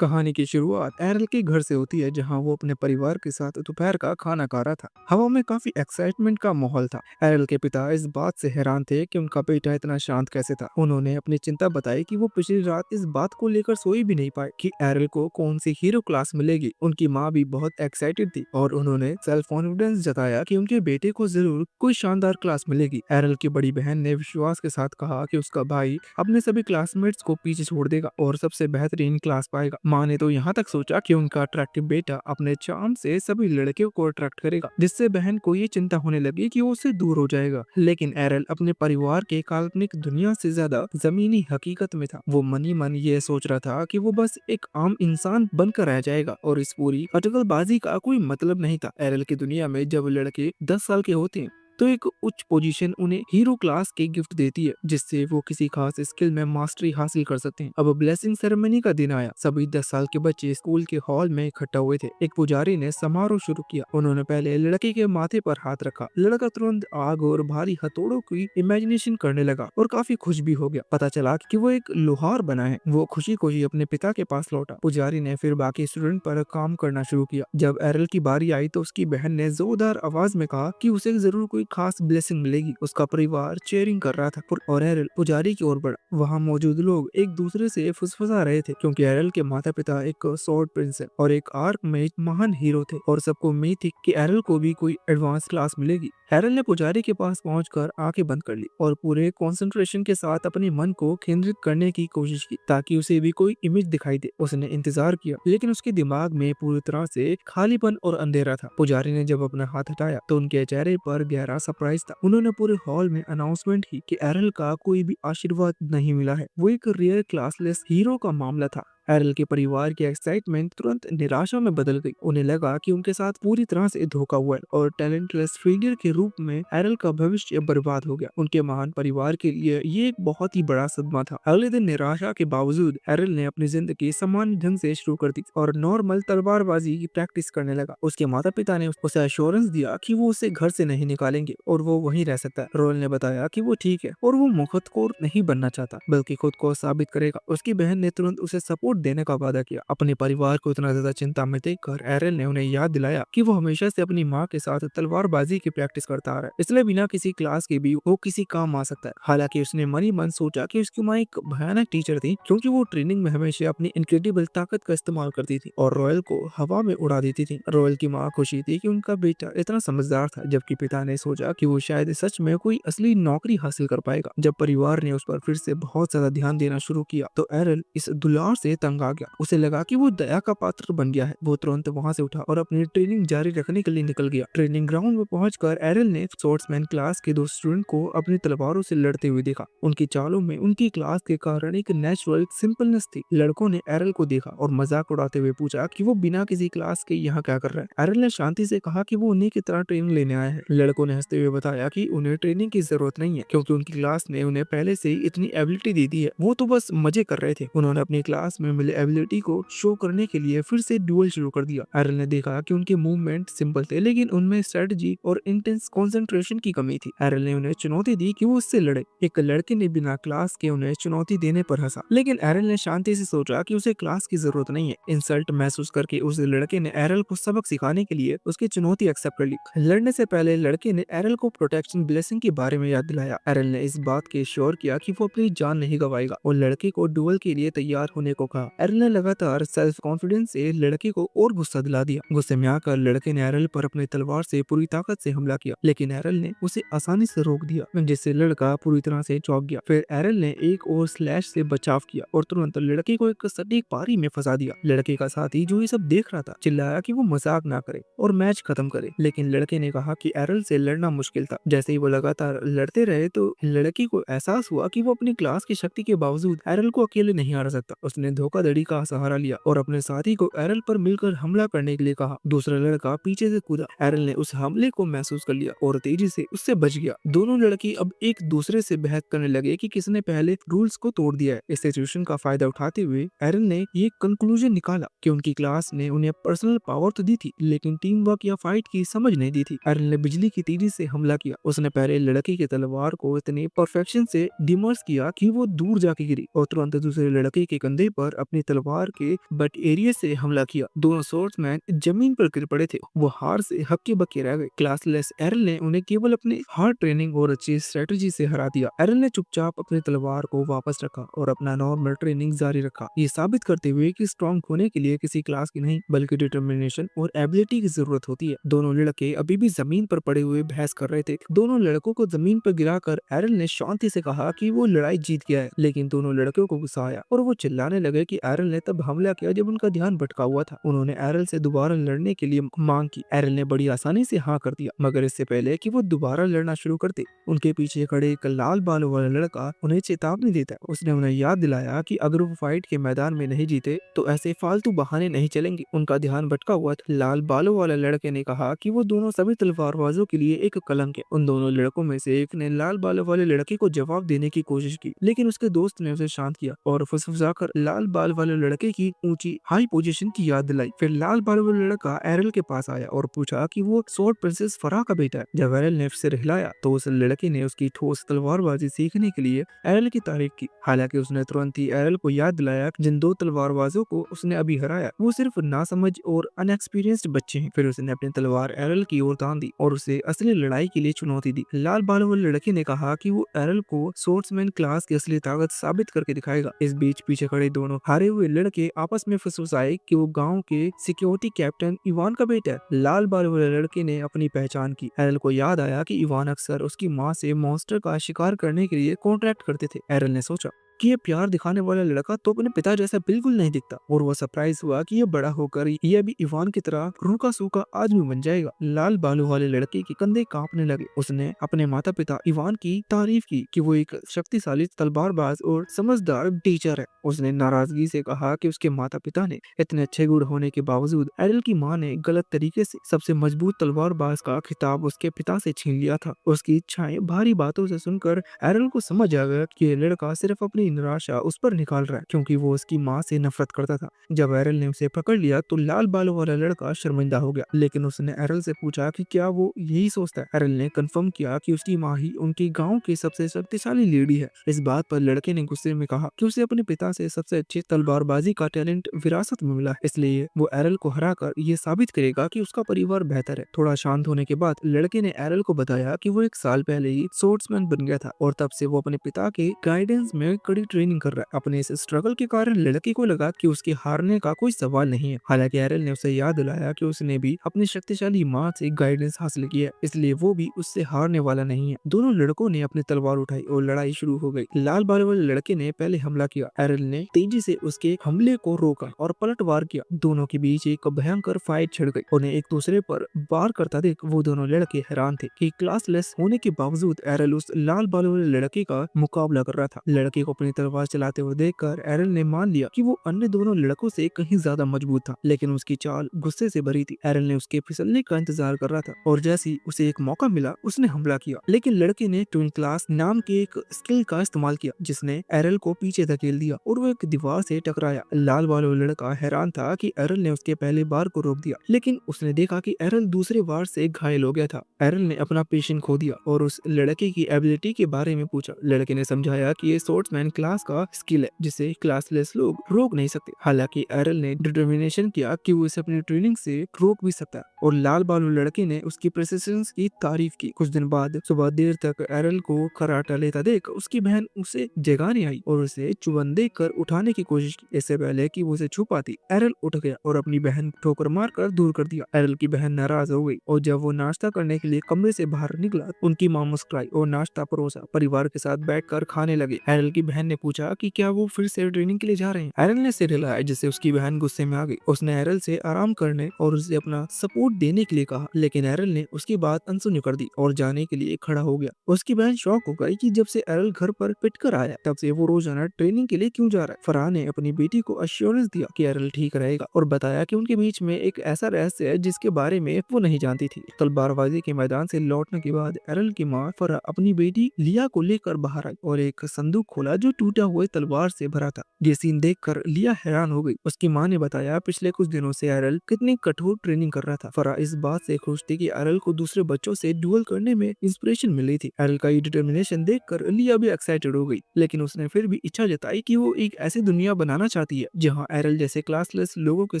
कहानी की शुरुआत एरल के घर से होती है जहां वो अपने परिवार के साथ दोपहर का खाना खा रहा था। हवा में काफी एक्साइटमेंट का माहौल था। एरल के पिता इस बात से हैरान थे कि उनका बेटा इतना शांत कैसे था। उन्होंने अपनी चिंता बताई कि वो पिछली रात इस बात को लेकर सोई भी नहीं पाए कि एरल को कौन सी हीरो क्लास मिलेगी। उनकी माँ भी बहुत एक्साइटेड थी और उन्होंने सेल्फ कॉन्फिडेंस जताया कि उनके बेटे को जरूर कोई शानदार क्लास मिलेगी। एरल की बड़ी बहन ने विश्वास के साथ कहा कि उसका भाई अपने सभी क्लासमेट्स को पीछे छोड़ देगा और सबसे बेहतरीन क्लास पाएगा। माँ ने तो यहाँ तक सोचा कि उनका अट्रैक्टिव बेटा अपने चार्म से सभी लड़कियों को अट्रैक्ट करेगा, जिससे बहन को ये चिंता होने लगी कि वो उससे दूर हो जाएगा। लेकिन एरल अपने परिवार के काल्पनिक दुनिया से ज्यादा जमीनी हकीकत में था। वो मनी मन ये सोच रहा था कि वो बस एक आम इंसान बनकर रह जाएगा और इस पूरी अटकलबाजी का कोई मतलब नहीं था। एरल की दुनिया में जब लड़के 10 साल के होते हैं तो एक उच्च पोजीशन उन्हें हीरो क्लास के गिफ्ट देती है, जिससे वो किसी खास स्किल में मास्टरी हासिल कर सकते हैं। अब ब्लेसिंग सेरेमनी का दिन आया। सभी 10 साल के बच्चे स्कूल के हॉल में इकट्ठा हुए थे। एक पुजारी ने समारोह शुरू किया। उन्होंने पहले लड़के के माथे पर हाथ रखा। लड़का तुरंत आग और भारी हथौड़ों की इमेजिनेशन करने लगा और काफी खुश भी हो गया। पता चला कि वो एक लोहार बना है। वो खुशी खुशी अपने पिता के पास लौटा। पुजारी ने फिर बाकी स्टूडेंट पर काम करना शुरू किया। जब एरल की बारी आई तो उसकी बहन ने जोरदार आवाज में कहा कि उसे जरूर कोई खास ब्लेसिंग मिलेगी। उसका परिवार चेयरिंग कर रहा था और एरल पुजारी की ओर बढ़ा। वहाँ मौजूद लोग एक दूसरे से फुसफुसा रहे थे क्योंकि एरल के माता पिता एक स्वॉर्ड प्रिंस है और एक आर्क में महान हीरो थे और सबको उम्मीद थी कि एरल को भी कोई एडवांस क्लास मिलेगी। एरल ने पुजारी के पास पहुंचकर आंखें बंद कर ली और पूरे कंसंट्रेशन के साथ अपने मन को केंद्रित करने की कोशिश की ताकि उसे भी कोई इमेज दिखाई दे। उसने इंतजार किया लेकिन उसके दिमाग में पूरी तरह से खालीपन और अंधेरा था। पुजारी ने जब अपना हाथ हटाया तो उनके चेहरे पर गहरा सरप्राइज था। उन्होंने पूरे हॉल में अनाउंसमेंट की कि एरल का कोई भी आशीर्वाद नहीं मिला है। वो एक रियल क्लासलेस हीरो का मामला था। एरल के परिवार की एक्साइटमेंट तुरंत निराशा में बदल गई। उन्हें लगा कि उनके साथ पूरी तरह से धोखा हुआ है और टैलेंटलेस फेलियर के रूप में एरल का भविष्य बर्बाद हो गया। उनके महान परिवार के लिए ये एक बहुत ही बड़ा सदमा था। अगले दिन निराशा के बावजूद एरल ने अपनी जिंदगी सामान्य ढंग से शुरू कर दी और नॉर्मल तलवारबाजी की प्रैक्टिस करने लगा। उसके माता पिता ने उसे एश्योरेंस दिया कि वो उसे घर से नहीं निकालेंगे और वो वहीं रह सकता है। रोयल ने बताया कि वो ठीक है और वो मुखतखोर नहीं बनना चाहता बल्कि खुद को साबित करेगा। उसकी बहन ने तुरंत उसे सपोर्ट देने का वादा किया। अपने परिवार को इतना ज्यादा चिंता में देखकर एरल ने उन्हें याद दिलाया कि वो हमेशा से अपनी माँ के साथ तलवारबाजी की प्रैक्टिस करता आ रहा है, इसलिए बिना किसी क्लास के भी वो किसी काम आ सकता है। हालांकि उसने मन ही मन सोचा कि उसकी माँ एक भयानक टीचर थी क्योंकि वो ट्रेनिंग में हमेशा अपनी इनक्रेडिबल ताकत का इस्तेमाल करती थी और रॉयल को हवा में उड़ा देती थी। रॉयल की माँ खुशी थी कि उनका बेटा इतना समझदार था, जबकि पिता ने सोचा कि वो शायद सच में कोई असली नौकरी हासिल कर पाएगा। जब परिवार ने उस पर फिर से बहुत ज्यादा ध्यान देना शुरू किया तो एरल इस दुलार से तंग आ गया। उसे लगा कि वो दया का पात्र बन गया है। वो तुरंत वहां से उठा और अपनी ट्रेनिंग जारी रखने के लिए निकल गया। ट्रेनिंग ग्राउंड में पहुंचकर एरल ने स्पोर्ट्समैन क्लास के दो स्टूडेंट को अपनी तलवारों से लड़ते हुए देखा। उनकी चालों में उनकी क्लास के कारण एक नेचुरल सिंपलनेस थी। लड़कों ने एरल को देखा और मजाक उड़ाते हुए पूछा कि वो बिना किसी क्लास के यहाँ क्या कर रहा है। एरल ने शांति से कहा कि वो उन्हीं की तरह ट्रेनिंग लेने आया है। लड़कों ने हंसते हुए बताया कि उन्हें ट्रेनिंग की जरूरत नहीं है क्योंकि उनकी क्लास ने उन्हें पहले से ही इतनी एबिलिटी दे दी है। वो तो बस मजे कर रहे थे। उन्होंने अपनी क्लास में मिले एबिलिटी को शो करने के लिए फिर से ड्यूल शुरू कर दिया। एरल ने देखा कि उनके मूवमेंट सिंपल थे लेकिन उनमें स्ट्रेटजी और इंटेंस कंसंट्रेशन की कमी थी। एरल ने उन्हें चुनौती दी कि वो उससे लड़े। एक लड़के ने बिना क्लास के उन्हें चुनौती देने पर हंसा, लेकिन एरल ने शांति से सोचा कि उसे क्लास की जरूरत नहीं है। इंसल्ट महसूस करके उस लड़के ने एरल को सबक सिखाने के लिए उसकी चुनौती एक्सेप्ट कर ली। लड़ने से पहले लड़के ने एरल को प्रोटेक्शन ब्लेसिंग के बारे में याद दिलाया। एरल ने इस बात के श्योर किया कि वो अपनी जान नहीं गवाएगा और लड़के को डुअल के लिए तैयार होने को कहा। एरल ने लगातार सेल्फ कॉन्फिडेंस से लड़के को और गुस्सा दिला दिया। गुस्से में आकर लड़के ने एरल पर अपनी तलवार से पूरी ताकत से हमला किया, लेकिन एरल ने उसे आसानी से रोक दिया, जिससे लड़का पूरी तरह से चौंक गया। फिर एरल ने एक और स्लैश से बचाव किया और तुरंत लड़के को एक सटीक पारी में फंसा दिया। लड़के का साथी जो ये सब देख रहा था चिल्लाया कि वो मजाक ना करे और मैच खत्म करे, लेकिन लड़के ने कहा कि एरल से लड़ना मुश्किल था। जैसे ही वो लगातार लड़ते रहे तो लड़की को एहसास हुआ कि वो अपनी क्लास की शक्ति के बावजूद एरल को अकेले नहीं हरा सकता। उसने धोखाधड़ी का सहारा लिया और अपने साथी को एरल पर मिलकर हमला करने के लिए कहा। दूसरा लड़का पीछे से कूदा। एरल ने उस हमले को महसूस कर लिया और तेजी से उससे बच गया। दोनों लड़की अब एक दूसरे से बहस करने लगे कि किसने पहले रूल्स को तोड़ दिया है। इस सिचुएशन का फायदा उठाते हुए एरल ने ये कंक्लूजन निकाला कि उनकी क्लास ने उन्हें पर्सनल पावर तो दी थी लेकिन टीम वर्क या फाइट की समझ नहीं दी थी। एरल ने बिजली की तेजी से हमला किया। उसने पहले लड़की की तलवार को इतनी परफेक्शन से डिमर्स किया कि वो दूर जाके गिरी और तुरंत दूसरे लड़के के कंधे पर अपनी तलवार के बट एरिया से हमला किया। दोनों स्वॉर्ड्समैन जमीन पर गिर पड़े थे। वो हार से हक्के बक्के रह गए। क्लासलेस एरल ने उन्हें केवल अपनी हार्ड ट्रेनिंग और अच्छी स्ट्रेटजी से हरा दिया। एरल ने चुपचाप अपनी तलवार को वापस रखा और अपना नॉर्मल ट्रेनिंग जारी रखा, ये साबित करते हुए कि स्ट्रॉन्ग होने के लिए किसी क्लास की नहीं बल्कि डिटर्मिनेशन और एबिलिटी की जरूरत होती है। दोनों लड़के अभी भी जमीन पर पड़े हुए बहस कर रहे थे। दोनों लड़कों को जमीन पर गिराकर एरल ने शांति से कहा कि वो लड़ाई जीत गया है, लेकिन दोनों लड़कों को गुस्सा आया और वो चिल्लाने लगे कि एरल ने तब हमला किया जब उनका ध्यान भटका हुआ था। उन्होंने एरल से दोबारा लड़ने के लिए मांग की। एरल ने बड़ी आसानी से हाँ कर दिया, मगर इससे पहले कि वो दोबारा लड़ना शुरू करते, उनके पीछे खड़े एक लाल बालों वाला लड़का उन्हें चेतावनी देता है। उसने उन्हें याद दिलाया कि अगर वो फाइट के मैदान में नहीं जीते तो ऐसे फालतू बहाने नहीं चलेंगे। उनका ध्यान भटका हुआ था। लाल बालों वाले लड़के ने कहा कि वो दोनों सभी तलवारबाजों के लिए एक कलंक है। उन दोनों लड़कों में से एक ने लाल बालों वाले लड़के को जवाब देने की कोशिश की, लेकिन उसके दोस्त ने उसे शांत किया और फुसफुसाकर लाल बाल वाले लड़के की ऊंची हाई पोजीशन की याद दिलाई। फिर लाल बालों वाला लड़का एरल के पास आया और पूछा कि वो स्वॉर्ड प्रिंसेस फराह का बेटा है। जब एरल ने सिर हिलाया तो उस लड़के ने उसकी ठोस तलवारबाजी सीखने के लिए एरल की तारीफ की। हालांकि उसने तुरंत ही एरल को याद दिलाया कि जिन दो तलवारबाजों को उसने अभी हराया वो सिर्फ नासमझ और अनएक्सपीरियंस्ड बच्चे हैं। फिर उसने अपनी तलवार एरल की ओर तान दी और उसे असली लड़ाई के लिए चुनौती दी। लाल बालों वाले लड़के ने कहा कि वो एरल को सोर्ट्समैन क्लास की असली ताकत साबित करके दिखाएगा। इस बीच पीछे खड़े दोनों हारे हुए लड़के आपस में फुसफुसाए कि वो गांव के सिक्योरिटी कैप्टन इवान का बेटा है। लाल बालों वाले लड़के ने अपनी पहचान की। एरल को याद आया कि इवान अक्सर उसकी माँ से मॉन्स्टर का शिकार करने के लिए कॉन्ट्रैक्ट करते थे। एरल ने सोचा कि ये प्यार दिखाने वाला लड़का तो अपने पिता जैसा बिल्कुल नहीं दिखता, और वो सरप्राइज हुआ कि ये बड़ा होकर ये भी इवान की तरह रूखा सूखा आदमी बन जाएगा। लाल बालों वाले लड़के के कंधे कांपने लगे। उसने अपने माता पिता इवान की तारीफ की कि वो एक शक्तिशाली तलवारबाज और समझदार टीचर है। उसने नाराजगी से कहा कि उसके माता पिता ने इतने अच्छे गुण होने के बावजूद एरल की माँ ने गलत तरीके से सबसे मजबूत तलवारबाज का खिताब उसके पिता से छीन लिया था। उसकी इच्छाएं भारी बातों से सुनकर एरल को समझ आ गया कि ये लड़का सिर्फ अपनी निराशा उस पर निकाल रहा है, क्योंकि वो उसकी माँ से नफरत करता था। जब एरल ने उसे पकड़ लिया तो लाल बालों वाला लड़का शर्मिंदा हो गया, लेकिन उसने एरल से पूछा कि क्या वो यही सोचता है। एरल ने कंफर्म किया कि उसकी माँ ही उनके गांव की सबसे शक्तिशाली लेडी है। इस बात पर लड़के ने गुस्से में कहा कि उसे अपने पिता से सबसे अच्छी तलवारबाजी का टैलेंट विरासत में मिला है, इसलिए वो एरल को हराकर ये साबित करेगा कि उसका परिवार बेहतर है। थोड़ा शांत होने के बाद लड़के ने एरल को बताया कि वो 1 साल पहले ही सोर्ट्समैन बन गया था और तब से वो अपने पिता के गाइडेंस में कड़ी ट्रेनिंग कर रहा है। अपने इस स्ट्रगल के कारण लड़के को लगा कि उसके हारने का कोई सवाल नहीं है। हालांकि एरल ने उसे याद दिलाया कि उसने भी अपनी शक्तिशाली माँ से गाइडेंस हासिल किया है, इसलिए वो भी उससे हारने वाला नहीं है। दोनों लड़कों ने अपनी तलवार उठाई और लड़ाई शुरू हो गई। लाल बालों वाले लड़के ने पहले हमला किया। एरल ने तेजी से उसके हमले को रोका और पलटवार किया। दोनों के बीच एक भयंकर फाइट छिड़ गई। उन्हें एक दूसरे पर वार करता देख वो दोनों लड़के हैरान थे कि क्लासलेस होने के बावजूद एरल उस लाल बालों वाले लड़के का मुकाबला कर रहा था। लड़के को अपनी तलवार चलाते हुए देखकर एरल ने मान लिया कि वो अन्य दोनों लड़कों से कहीं ज्यादा मजबूत था, लेकिन उसकी चाल गुस्से से भरी थी। एरल ने उसके फिसलने का इंतजार कर रहा था और जैसे ही उसे एक मौका मिला उसने हमला किया, लेकिन लड़के ने ट्विन क्लास नाम के एक स्किल का इस्तेमाल किया जिसने एरल को पीछे धकेल दिया और वो एक दीवार से टकराया। लाल बालों लड़का हैरान था कि एरल ने उसके पहले बार को रोक दिया, लेकिन उसने देखा कि एरल दूसरे बार से घायल हो गया था। एरल ने अपना पेशेंस खो दिया और उस लड़के की एबिलिटी के बारे में पूछा। लड़के ने समझाया कि ये सोर्ट्समैन क्लास का स्किल है जिसे क्लासलेस लोग रोक नहीं सकते। हालांकि एरल ने डिटर्मिनेशन किया कि वो इसे अपनी ट्रेनिंग से रोक भी सकता है, और लाल बालों लड़के ने उसकी प्रेसिशन की तारीफ की। कुछ दिन बाद सुबह देर तक एरल को खर्राटा लेता देख उसकी बहन उसे जगाने आई और उसे चुबन देकर उठाने की कोशिश की। इससे पहले कि वो उसे छू पाती, एरल उठ गया और अपनी बहन को ठोकर मारकर दूर कर दिया। एरल की बहन नाराज हो गई और जब वो नाश्ता करने के लिए कमरे से बाहर निकला उनकी मां मुस्कुराई और नाश्ता परोसा। परिवार के साथ बैठकर खाने लगे। एरल की बहन ने पूछा कि क्या वो फिर से ट्रेनिंग के लिए जा रहे हैं। एरल ने सिर हिलाया जिससे उसकी बहन गुस्से में आ गई। उसने एरल से आराम करने और उसे अपना सपोर्ट देने के लिए कहा, लेकिन एरल ने उसकी बात अनसुनी कर दी और जाने के लिए खड़ा हो गया। उसकी बहन शॉक हो गई कि जब से एरल घर पर पिटकर आया तब से वो रोजाना ट्रेनिंग के लिए क्यों जा रहा है। फराह ने अपनी बेटी को अश्योरेंस दिया कि एरल ठीक रहेगा और बताया कि उनके बीच में एक ऐसा रहस्य है जिसके बारे में वो नहीं जानती थी। तलवारबाजी के मैदान से लौटने के बाद एरल की माँ फराह अपनी बेटी लिया को लेकर बाहर आई और एक संदूक खोला जो टूटा हुए तलवार से भरा था। ये सीन देखकर लिया हैरान हो गई। उसकी माँ ने बताया पिछले कुछ दिनों से एरल कितनी कठोर ट्रेनिंग कर रहा था। फरा इस बात से खुश थी कि एरल को दूसरे बच्चों से डुएल करने में इंस्पिरेशन मिल रही थी। एरल का ये डिटर्मिनेशन देखकर लिया भी एक्साइटेड हो गई, लेकिन उसने फिर भी इच्छा जताई कि वो एक ऐसी दुनिया बनाना चाहती है जहाँ एरल जैसे क्लासलेस लोगों के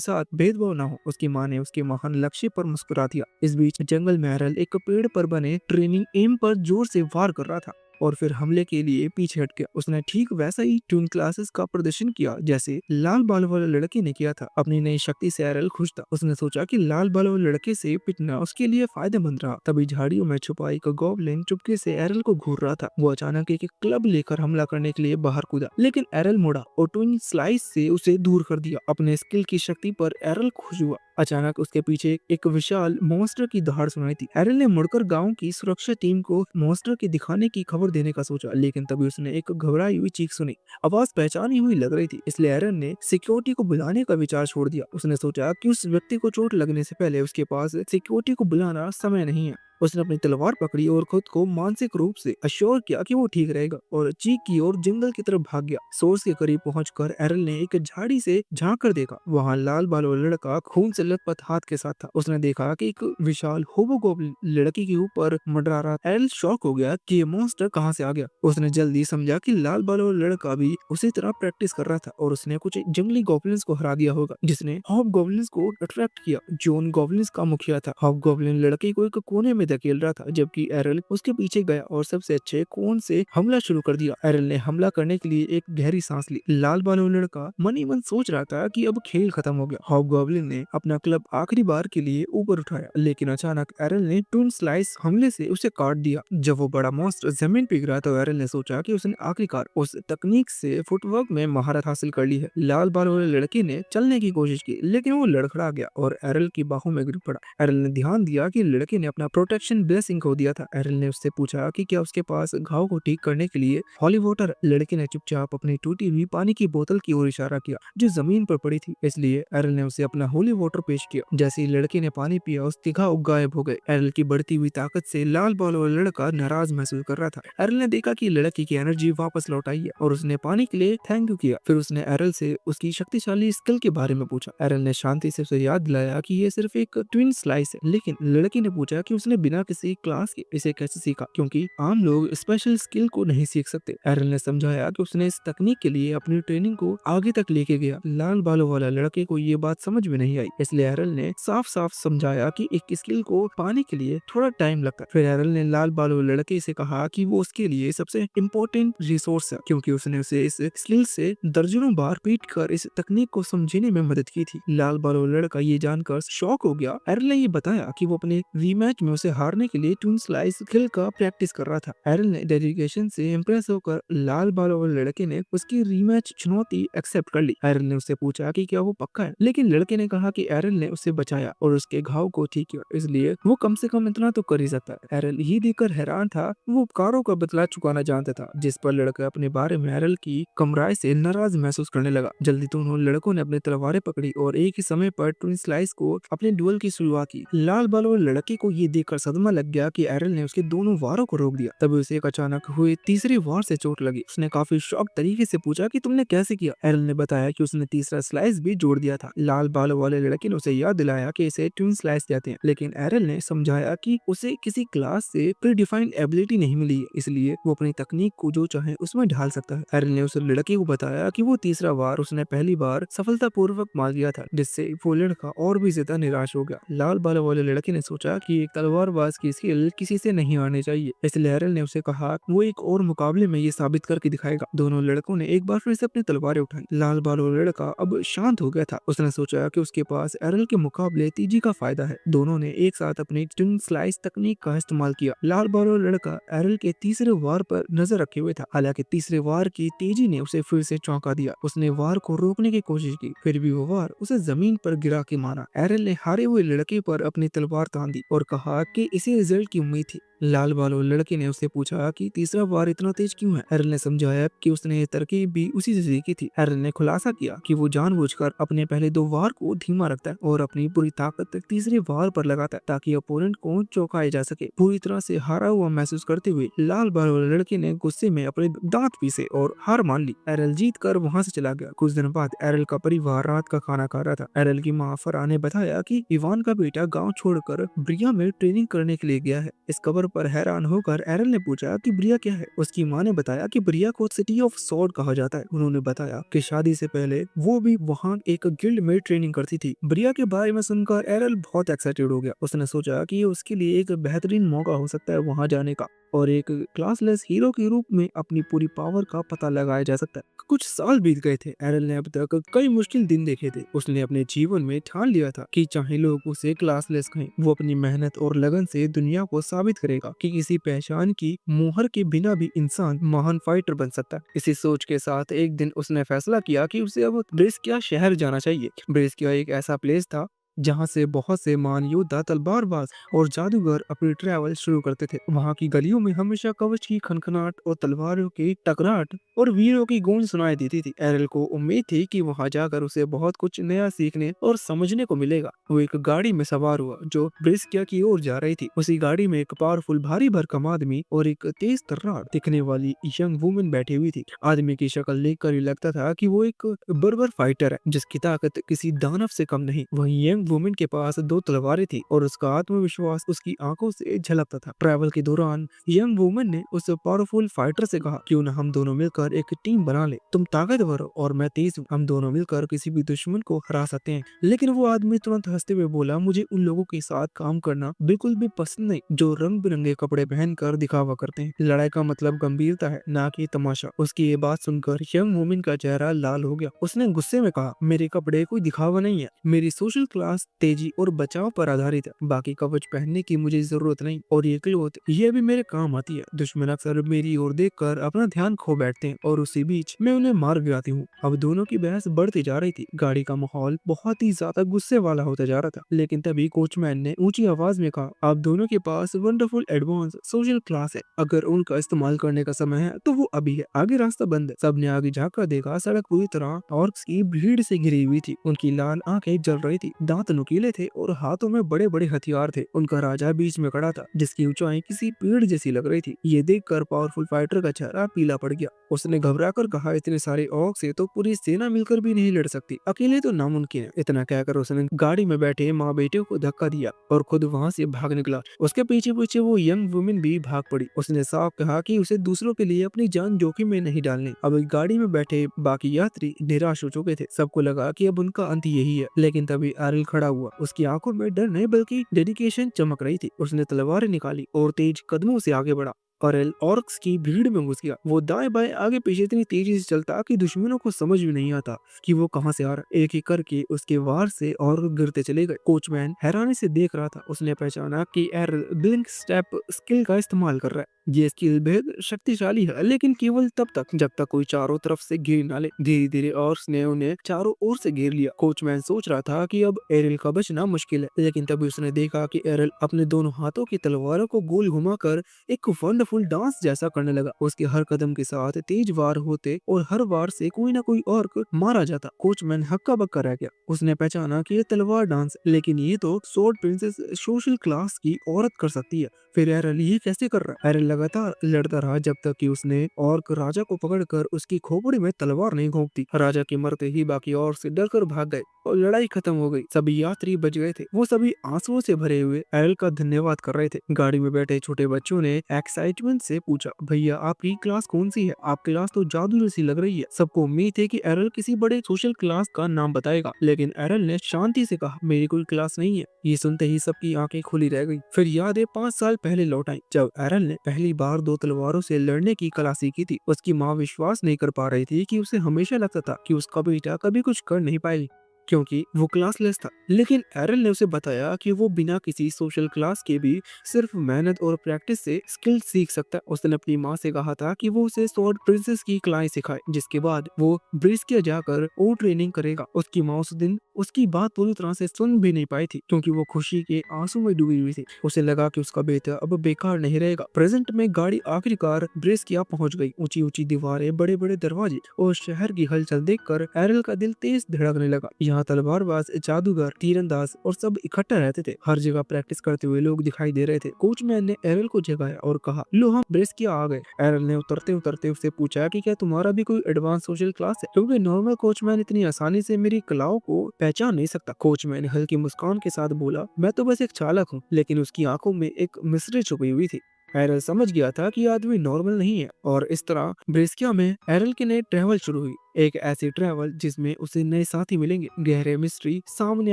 साथ भेदभाव ना हो। उसकी माँ ने उसके महान लक्ष्य पर मुस्कुरा दिया। इस बीच जंगल में एरल एक पेड़ पर बने ट्रेनिंग एम पर जोर से वार कर रहा था और फिर हमले के लिए पीछे हट गया। उसने ठीक वैसा ही ट्यून क्लासेस का प्रदर्शन किया जैसे लाल बाल वाले लड़के ने किया था। अपनी नई शक्ति से एरल खुश था। उसने सोचा कि लाल बाल वाले लड़के से पिटना उसके लिए फायदेमंद रहा। तभी झाड़ियों में छुपा एक गॉब्लिन चुपके से एरल को घूर रहा था। वो अचानक एक क्लब लेकर हमला करने के लिए बाहर कूदा, लेकिन एरल मुड़ा और ट्विन स्लाइस से उसे दूर कर दिया। अपने स्किल की शक्ति पर एरल खुश हुआ। अचानक उसके पीछे एक विशाल मॉन्स्टर की दहाड़ सुनाई थी। एरल ने मुड़कर गांव की सुरक्षा टीम को मॉन्स्टर के दिखाने की खबर देने का सोचा, लेकिन तभी उसने एक घबराई हुई चीख सुनी। आवाज पहचानी हुई लग रही थी, इसलिए एरल ने सिक्योरिटी को बुलाने का विचार छोड़ दिया। उसने सोचा कि उस व्यक्ति को चोट लगने से पहले उसके पास सिक्योरिटी को बुलाना समय नहीं है। उसने अपनी तलवार पकड़ी और खुद को मानसिक रूप से अश्योर किया कि वो ठीक रहेगा और चीख की ओर जंगल की तरफ भाग गया। सोर्स के करीब पहुंचकर एरल ने एक झाड़ी से झांक कर देखा। वहां लाल बाल वाला लड़का खून से लथपथ हाथ के साथ था। उसने देखा कि एक विशाल होबोगोब्लिन लड़की के ऊपर मंडरा रहा। एरल शॉक हो गया कि ये मॉन्स्टर कहां से आ गया। उसने जल्दी समझा कि लाल बाल वाला लड़का भी उसी तरह प्रैक्टिस कर रहा था और उसने कुछ जंगली गॉब्लिन्स को हरा दिया होगा, जिसने हॉब गॉब्लिन्स को अट्रैक्ट किया, जो उन गॉब्लिन्स का मुखिया था। हॉब गॉब्लिन लड़के को एक कोने में धकेल रहा था, जबकि एरल उसके पीछे गया और सबसे अच्छे कोण से हमला शुरू कर दिया। एरल ने हमला करने के लिए एक गहरी सांस ली। लाल बालों लड़का मन ही मन सोच रहा था कि अब खेल खत्म हो गया। हॉबगॉब्लिन ने अपना क्लब आखिरी बार के लिए ऊपर उठाया, लेकिन अचानक एरल ने टून स्लाइस हमले से उसे काट दिया। जब वो बड़ा मॉन्स्टर जमीन पे गिरा तो एरल ने सोचा कि उसने आखिरकार उस तकनीक से फुटवर्क में महारत हासिल कर ली है। लाल बालों वाले लड़के ने चलने की कोशिश की, लेकिन वो लड़खड़ा गया और एरल की बाहों में गिर पड़ा। एरल ने ध्यान दिया कि लड़के ने अपना प्रोटेक्शन ब्लेसिंग खो दिया था। एरल ने उससे पूछा कि क्या उसके पास घाव को ठीक करने के लिए हॉली वाटर। लड़के ने चुपचाप अपनी टूटी हुई पानी की बोतल की ओर इशारा किया जो जमीन पर पड़ी थी, इसलिए एरल ने उसे अपना होली वाटर पेश किया। जैसे ही लड़के ने पानी पिया उसके घाव गायब हो गए। एरल की बढ़ती हुई ताकत से लाल बाल वाला लड़का नाराज महसूस कर रहा था। एरल ने देखा कि लड़के की एनर्जी वापस लौट आई है और उसने पानी के लिए थैंक यू किया। फिर उसने एरल से उसकी शक्तिशाली स्किल के बारे में पूछा। एरल ने शांति से उसे याद दिलाया कि ये सिर्फ एक ट्विन स्लाइस है, लेकिन लड़की ने पूछा कि उसने बिना किसी क्लास के इसे कैसे सीखा, क्योंकि आम लोग स्पेशल स्किल को नहीं सीख सकते। एरल ने समझाया कि उसने इस तकनीक के लिए अपनी ट्रेनिंग को आगे तक लेके गया। लाल बालों वाला लड़के को ये बात समझ में नहीं आई, इसलिए एरल ने साफ साफ समझाया कि एक स्किल को पाने के लिए थोड़ा टाइम लगता है। फिर एरल ने लाल बालों लड़के से कहा कि वो उसके लिए सबसे इम्पोर्टेंट रिसोर्स है, क्योंकि उसने उसे इस स्किल से दर्जनों बार पीट कर इस तकनीक को समझने में मदद की थी। लाल बालों लड़का ये जानकर शॉक हो गया। एरल ने ये बताया कि वो अपने रीमैच में उसे हारने के लिए ट्विन स्लाइस स्किल का प्रैक्टिस कर रहा था। एरल ने डेडिकेशन से इम्प्रेस होकर लाल बालों वाले लड़के ने उसकी रीमैच चुनौती एक्सेप्ट कर ली। एरल ने उससे पूछा कि क्या वो पक्का है, लेकिन लड़के ने कहा कि एरल ने उसे बचाया और उसके घाव को ठीक किया, इसलिए वो कम से कम इतना तो कर ही सकता है। एरल ये देखकर हैरान था। वो उपकारों का बदला चुकाना जानता था, जिस पर लड़का अपने बारे में एरल की कमराई से नाराज महसूस करने लगा। जल्दी दोनों लड़कों ने अपनी तलवारें पकड़ी और एक ही समय पर ट्विन स्लाइस को अपने डुएल की शुरुआत की। लाल बालों लड़के को ये देखकर सदमा लग गया कि एरल ने उसके दोनों वारों को रोक दिया। तभी उसे एक अचानक हुए तीसरे वार से चोट लगी। उसने काफी शॉक तरीके से पूछा कि तुमने कैसे किया। एरल ने बताया कि उसने तीसरा स्लाइस भी जोड़ दिया था। लाल बालों वाले लड़के ने उसे याद दिलाया कि इसे ट्विन स्लाइस कहते हैं, लेकिन एरल ने समझाया कि उसे किसी क्लास से प्रीडिफाइंड एबिलिटी नहीं मिली है, इसलिए वो अपनी तकनीक को जो चाहे उसमें ढाल सकता है। एरल ने उस लड़के को बताया कि वो तीसरा वार उसने पहली बार सफलतापूर्वक मार दिया था, जिससे वो लड़का और भी ज्यादा निराश हो गया। लाल बालों वाले लड़के ने सोचा कि एक तलवारबाज की स्किल किसी से नहीं आनी चाहिए, इसलिए एरल ने उसे कहा वो एक और मुकाबले में ये साबित करके दिखाएगा। दोनों लड़कों ने एक बार फिर से अपनी तलवारें उठाई। लाल बालों वाला लड़का अब शांत हो गया था। उसने सोचा कि उसके पास एरल के मुकाबले तेजी का फायदा है। दोनों ने एक साथ अपनी ट्विन स्लाइस तकनीक का इस्तेमाल किया। लाल बालों वाला लड़का एरल के तीसरे वार पर नजर रखे हुए था, हालांकि तीसरे वार की तेजी ने उसे फिर से चौंका दिया। उसने वार को रोकने की कोशिश की, फिर भी वो वार उसे जमीन पर गिरा के मारा। एरल ने हारे हुए लड़के पर अपनी तलवार तान दी और कहा कि इसी रिजल्ट की उम्मीद थी। लाल बालों लड़के ने उससे पूछा कि तीसरा वार इतना तेज क्यों है। एरल ने समझाया कि उसने ये तरकीब भी उसी से सीखी थी। एरल ने खुलासा किया कि वो जानबूझकर अपने पहले दो वार को धीमा रखता है और अपनी पूरी ताकत तीसरे वार पर लगाता है ताकि अपोनेंट को चौंकाया जा सके। पूरी तरह से हारा हुआ महसूस करते हुए लाल बालों लड़के ने गुस्से में अपने दांत पीसे और हार मान ली। एरल जीत कर वहाँ से चला गया। कुछ दिन बाद एरल का परिवार रात का खाना खा रहा था। एरल की माँ फरहा ने बताया कि इवान का बेटा गांव छोड़कर ब्रिया में ट्रेनिंग करने के लिए गया है। इस खबर पर हैरान होकर एरल ने पूछा कि ब्रिया क्या है। उसकी माँ ने बताया कि ब्रिया को सिटी ऑफ सॉर्ड कहा जाता है। उन्होंने बताया कि शादी से पहले वो भी वहाँ एक गिल्ड में ट्रेनिंग करती थी। ब्रिया के बारे में सुनकर एरल बहुत एक्साइटेड हो गया। उसने सोचा कि ये उसके लिए एक बेहतरीन मौका हो सकता है वहाँ जाने का और एक क्लासलेस हीरो के रूप में अपनी पूरी पावर का पता लगाया जा सकता है। कुछ साल बीत गए थे। एरल ने अब तक कई मुश्किल दिन देखे थे। उसने अपने जीवन में ठान लिया था कि चाहे लोग उसे क्लासलेस कहें, वो अपनी मेहनत और लगन से दुनिया को साबित करेगा कि किसी पहचान की मुहर के बिना भी इंसान महान फाइटर बन सकता है। इसी सोच के साथ एक दिन उसने फैसला किया कि उसे अब ब्रेस्किया शहर जाना चाहिए। ब्रेस्किया एक ऐसा प्लेस था जहाँ से बहुत से महान योद्धा, तलवारबाज और जादूगर अपनी ट्रैवल शुरू करते थे। वहाँ की गलियों में हमेशा कवच की खनखनाहट और तलवारों की टकराहट और वीरों की गूंज सुनाई देती थी। एरल को उम्मीद थी कि वहाँ जाकर उसे बहुत कुछ नया सीखने और समझने को मिलेगा। वो एक गाड़ी में सवार हुआ जो ब्रिस्किया की ओर जा रही थी। उसी गाड़ी में एक पावरफुल भारी भरकम आदमी और एक तेज तर्रार दिखने वाली यंग वुमन बैठी हुई थी। आदमी की शक्ल देखकर ही लगता था कि वो एक बर्बर फाइटर है जिसकी ताकत किसी दानव से कम नहीं। वहीं यंग वुमन के पास दो तलवारें थी और उसका आत्मविश्वास उसकी आंखों से झलकता था। ट्रैवल के दौरान यंग वुमन ने उस पावरफुल फाइटर से कहा, क्यों न हम दोनों मिलकर एक टीम बना ले। तुम ताकतवर हो और मैं तेज हूँ। हम दोनों मिलकर किसी भी दुश्मन को हरा सकते हैं। लेकिन वो आदमी तुरंत हंसते हुए बोला, मुझे उन लोगों के साथ काम करना बिल्कुल भी पसंद नहीं जो रंग बिरंगे कपड़े पहनकर दिखावा करते हैं। लड़ाई का मतलब गंभीरता है, ना कि तमाशा। उसकी ये बात सुनकर यंग वुमन का चेहरा लाल हो गया। उसने गुस्से में कहा, मेरे कपड़े कोई दिखावा नहीं है। मेरी सोशल क्लास तेजी और बचाव पर आधारित है। बाकी कवच पहनने की मुझे जरूरत नहीं और ये क्लोथ ये भी मेरे काम आती है। दुश्मन अक्सर मेरी ओर देखकर अपना ध्यान खो बैठते हैं और उसी बीच मैं उन्हें मार भी आती हूँ। अब दोनों की बहस बढ़ती जा रही थी। गाड़ी का माहौल बहुत ही ज्यादा गुस्से वाला होता जा रहा था। लेकिन तभी कोचमैन ने ऊंची आवाज में कहा, आप दोनों के पास वंडरफुल एडवांस सोशल क्लास है। अगर उनका इस्तेमाल करने का समय है तो वो अभी है। आगे रास्ता बंद है। सबने आगे झांका देखा। सड़क पूरी तरह ऑर्क्स की भीड़ से घिरी हुई थी। उनकी लाल आंखें जल रही थी, दांत नुकीले थे और हाथों में बड़े बड़े हथियार थे। उनका राजा बीच में खड़ा था जिसकी ऊंचाई किसी पेड़ जैसी लग रही थी। ये देखकर पावरफुल फाइटर का चेहरा पीला पड़ गया। उसने घबराकर कहा, इतने सारे ऑर्क से तो पूरी सेना मिलकर भी नहीं लड़ सकती, अकेले तो नामुमकिन है। इतना कहकर उसने गाड़ी में बैठे माँ बेटे को धक्का दिया और खुद वहाँ से भाग निकला। उसके पीछे पीछे वो यंग वुमेन भी भाग पड़ी। उसने साफ कहा कि उसे दूसरों के लिए अपनी जान जोखिम में नहीं डालनी। अब गाड़ी में बैठे बाकी यात्री निराश हो चुके थे। सबको लगा कि अब उनका अंत यही है। लेकिन तभी एरल खड़ा हुआ। उसकी आंखों में डर नहीं बल्कि डेडिकेशन चमक रही थी। उसने तलवारें निकाली और तेज कदमों से आगे बढ़ा। एरल ऑर्क्स की भीड़ में घुस गया। वो दाएं बाएं आगे पीछे इतनी तेजी से चलता कि दुश्मनों को समझ भी नहीं आता कि वो कहां से आ रहा। एक एक करके उसके वार से और गिरते चले गए। कोचमैन हैरानी से देख रहा था। उसने पहचाना कि एरल ब्लिंक स्टेप स्किल का इस्तेमाल कर रहा है। ये स्किल बेहद शक्तिशाली है लेकिन केवल तब तक जब तक कोई चारों तरफ से घेर ना ले। धीरे धीरे ऑर्क्स ने उन्हें चारों ओर से घेर लिया। कोचमैन सोच रहा था कि अब एरल का बचना मुश्किल है, लेकिन तभी उसने देखा कि एरल अपने दोनों हाथों की तलवारों को गोल घुमाकर एक वंडरफुल डांस जैसा करने लगा। उसके हर कदम के साथ तेज वार होते और हर वार से कोई ना कोई ऑर्क मारा जाता। कोचमैन हक्का बक्का रह गया। उसने पहचाना कि ये तलवार डांस, लेकिन ये तो स्वॉर्ड प्रिंसेस सोशल क्लास की औरत कर सकती है। फिर एरल ये कैसे कर रहा है? एरल लगातार लड़ता रहा जब तक कि उसने ऑर्क राजा को पकड़कर उसकी खोपड़ी में तलवार नहीं घोंप दी। राजा के मरते ही बाकी ऑर्क से डरकर भाग गए और लड़ाई खत्म हो गई। सभी यात्री बच गए थे। वो सभी आंसुओं से भरे हुए एरल का धन्यवाद कर रहे थे। गाड़ी में बैठे छोटे बच्चों ने एक्साइटमेंट से पूछा, भैया आपकी क्लास कौन सी है? आपकी क्लास तो जादू जैसी लग रही है। सबको उम्मीद थी कि एरल किसी बड़े सोशल क्लास का नाम बताएगा, लेकिन एरल ने शांति से कहा, मेरी कोई क्लास नहीं है। ये सुनते ही सबकी आंखें खुली रह गई। फिर यादें 5 साल पहले लौट आई जब एरल ने पहली बार दो तलवारों से लड़ने की कला सीखी थी। उसकी माँ विश्वास नहीं कर पा रही थी कि उसे हमेशा लगता था कि उसका बेटा कभी कुछ कर नहीं पाएगी। क्योंकि वो क्लासलेस था। लेकिन एरल ने उसे बताया कि वो बिना किसी सोशल क्लास के भी सिर्फ मेहनत और प्रैक्टिस से स्किल सीख सकता है। उसने अपनी माँ से कहा था कि वो उसे स्वॉर्ड प्रिंसेस की कलाएं सिखाए, जिसके बाद वो ब्रिस्किया जाकर और ट्रेनिंग करेगा। उसकी माँ उस दिन उसकी बात पूरी तरह से सुन भी नहीं पाई थी, क्योंकि वो खुशी के आंसू में डूबी हुई थी। उसे लगा कि उसका बेटा अब बेकार नहीं रहेगा। प्रेजेंट में गाड़ी आखिरकार ब्रिस्किया पहुंच गई। ऊंची ऊंची दीवारें, बड़े बड़े दरवाजे और शहर की हलचल देखकर एरल का दिल तेज धड़कने लगा। यहाँ तलवारबाज, जादूगर, तीरंदाज और सब इकट्ठा रहते थे। हर जगह प्रैक्टिस करते हुए लोग दिखाई दे रहे थे। कोचमैन ने एरल को जगाया और कहा, लो हम ब्रिस्किया आ गए। एरल ने उतरते उतरते उससे पूछा कि क्या तुम्हारा भी कोई एडवांस सोशल क्लास है, क्योंकि नॉर्मल कोचमैन इतनी आसानी से मेरी कलाओं को पहचान नहीं सकता। कोचमैन हल्की मुस्कान के साथ बोला, मैं तो बस एक चालक हूँ। लेकिन उसकी आंखों में एक मिस्ट्री छुपी हुई थी। एरल समझ गया था कि आदमी नॉर्मल नहीं है, और इस तरह ब्रिस्किया में एरल की नई ट्रैवल शुरू हुई। एक ऐसी ट्रैवल जिसमें उसे नए साथी मिलेंगे, गहरे मिस्ट्री सामने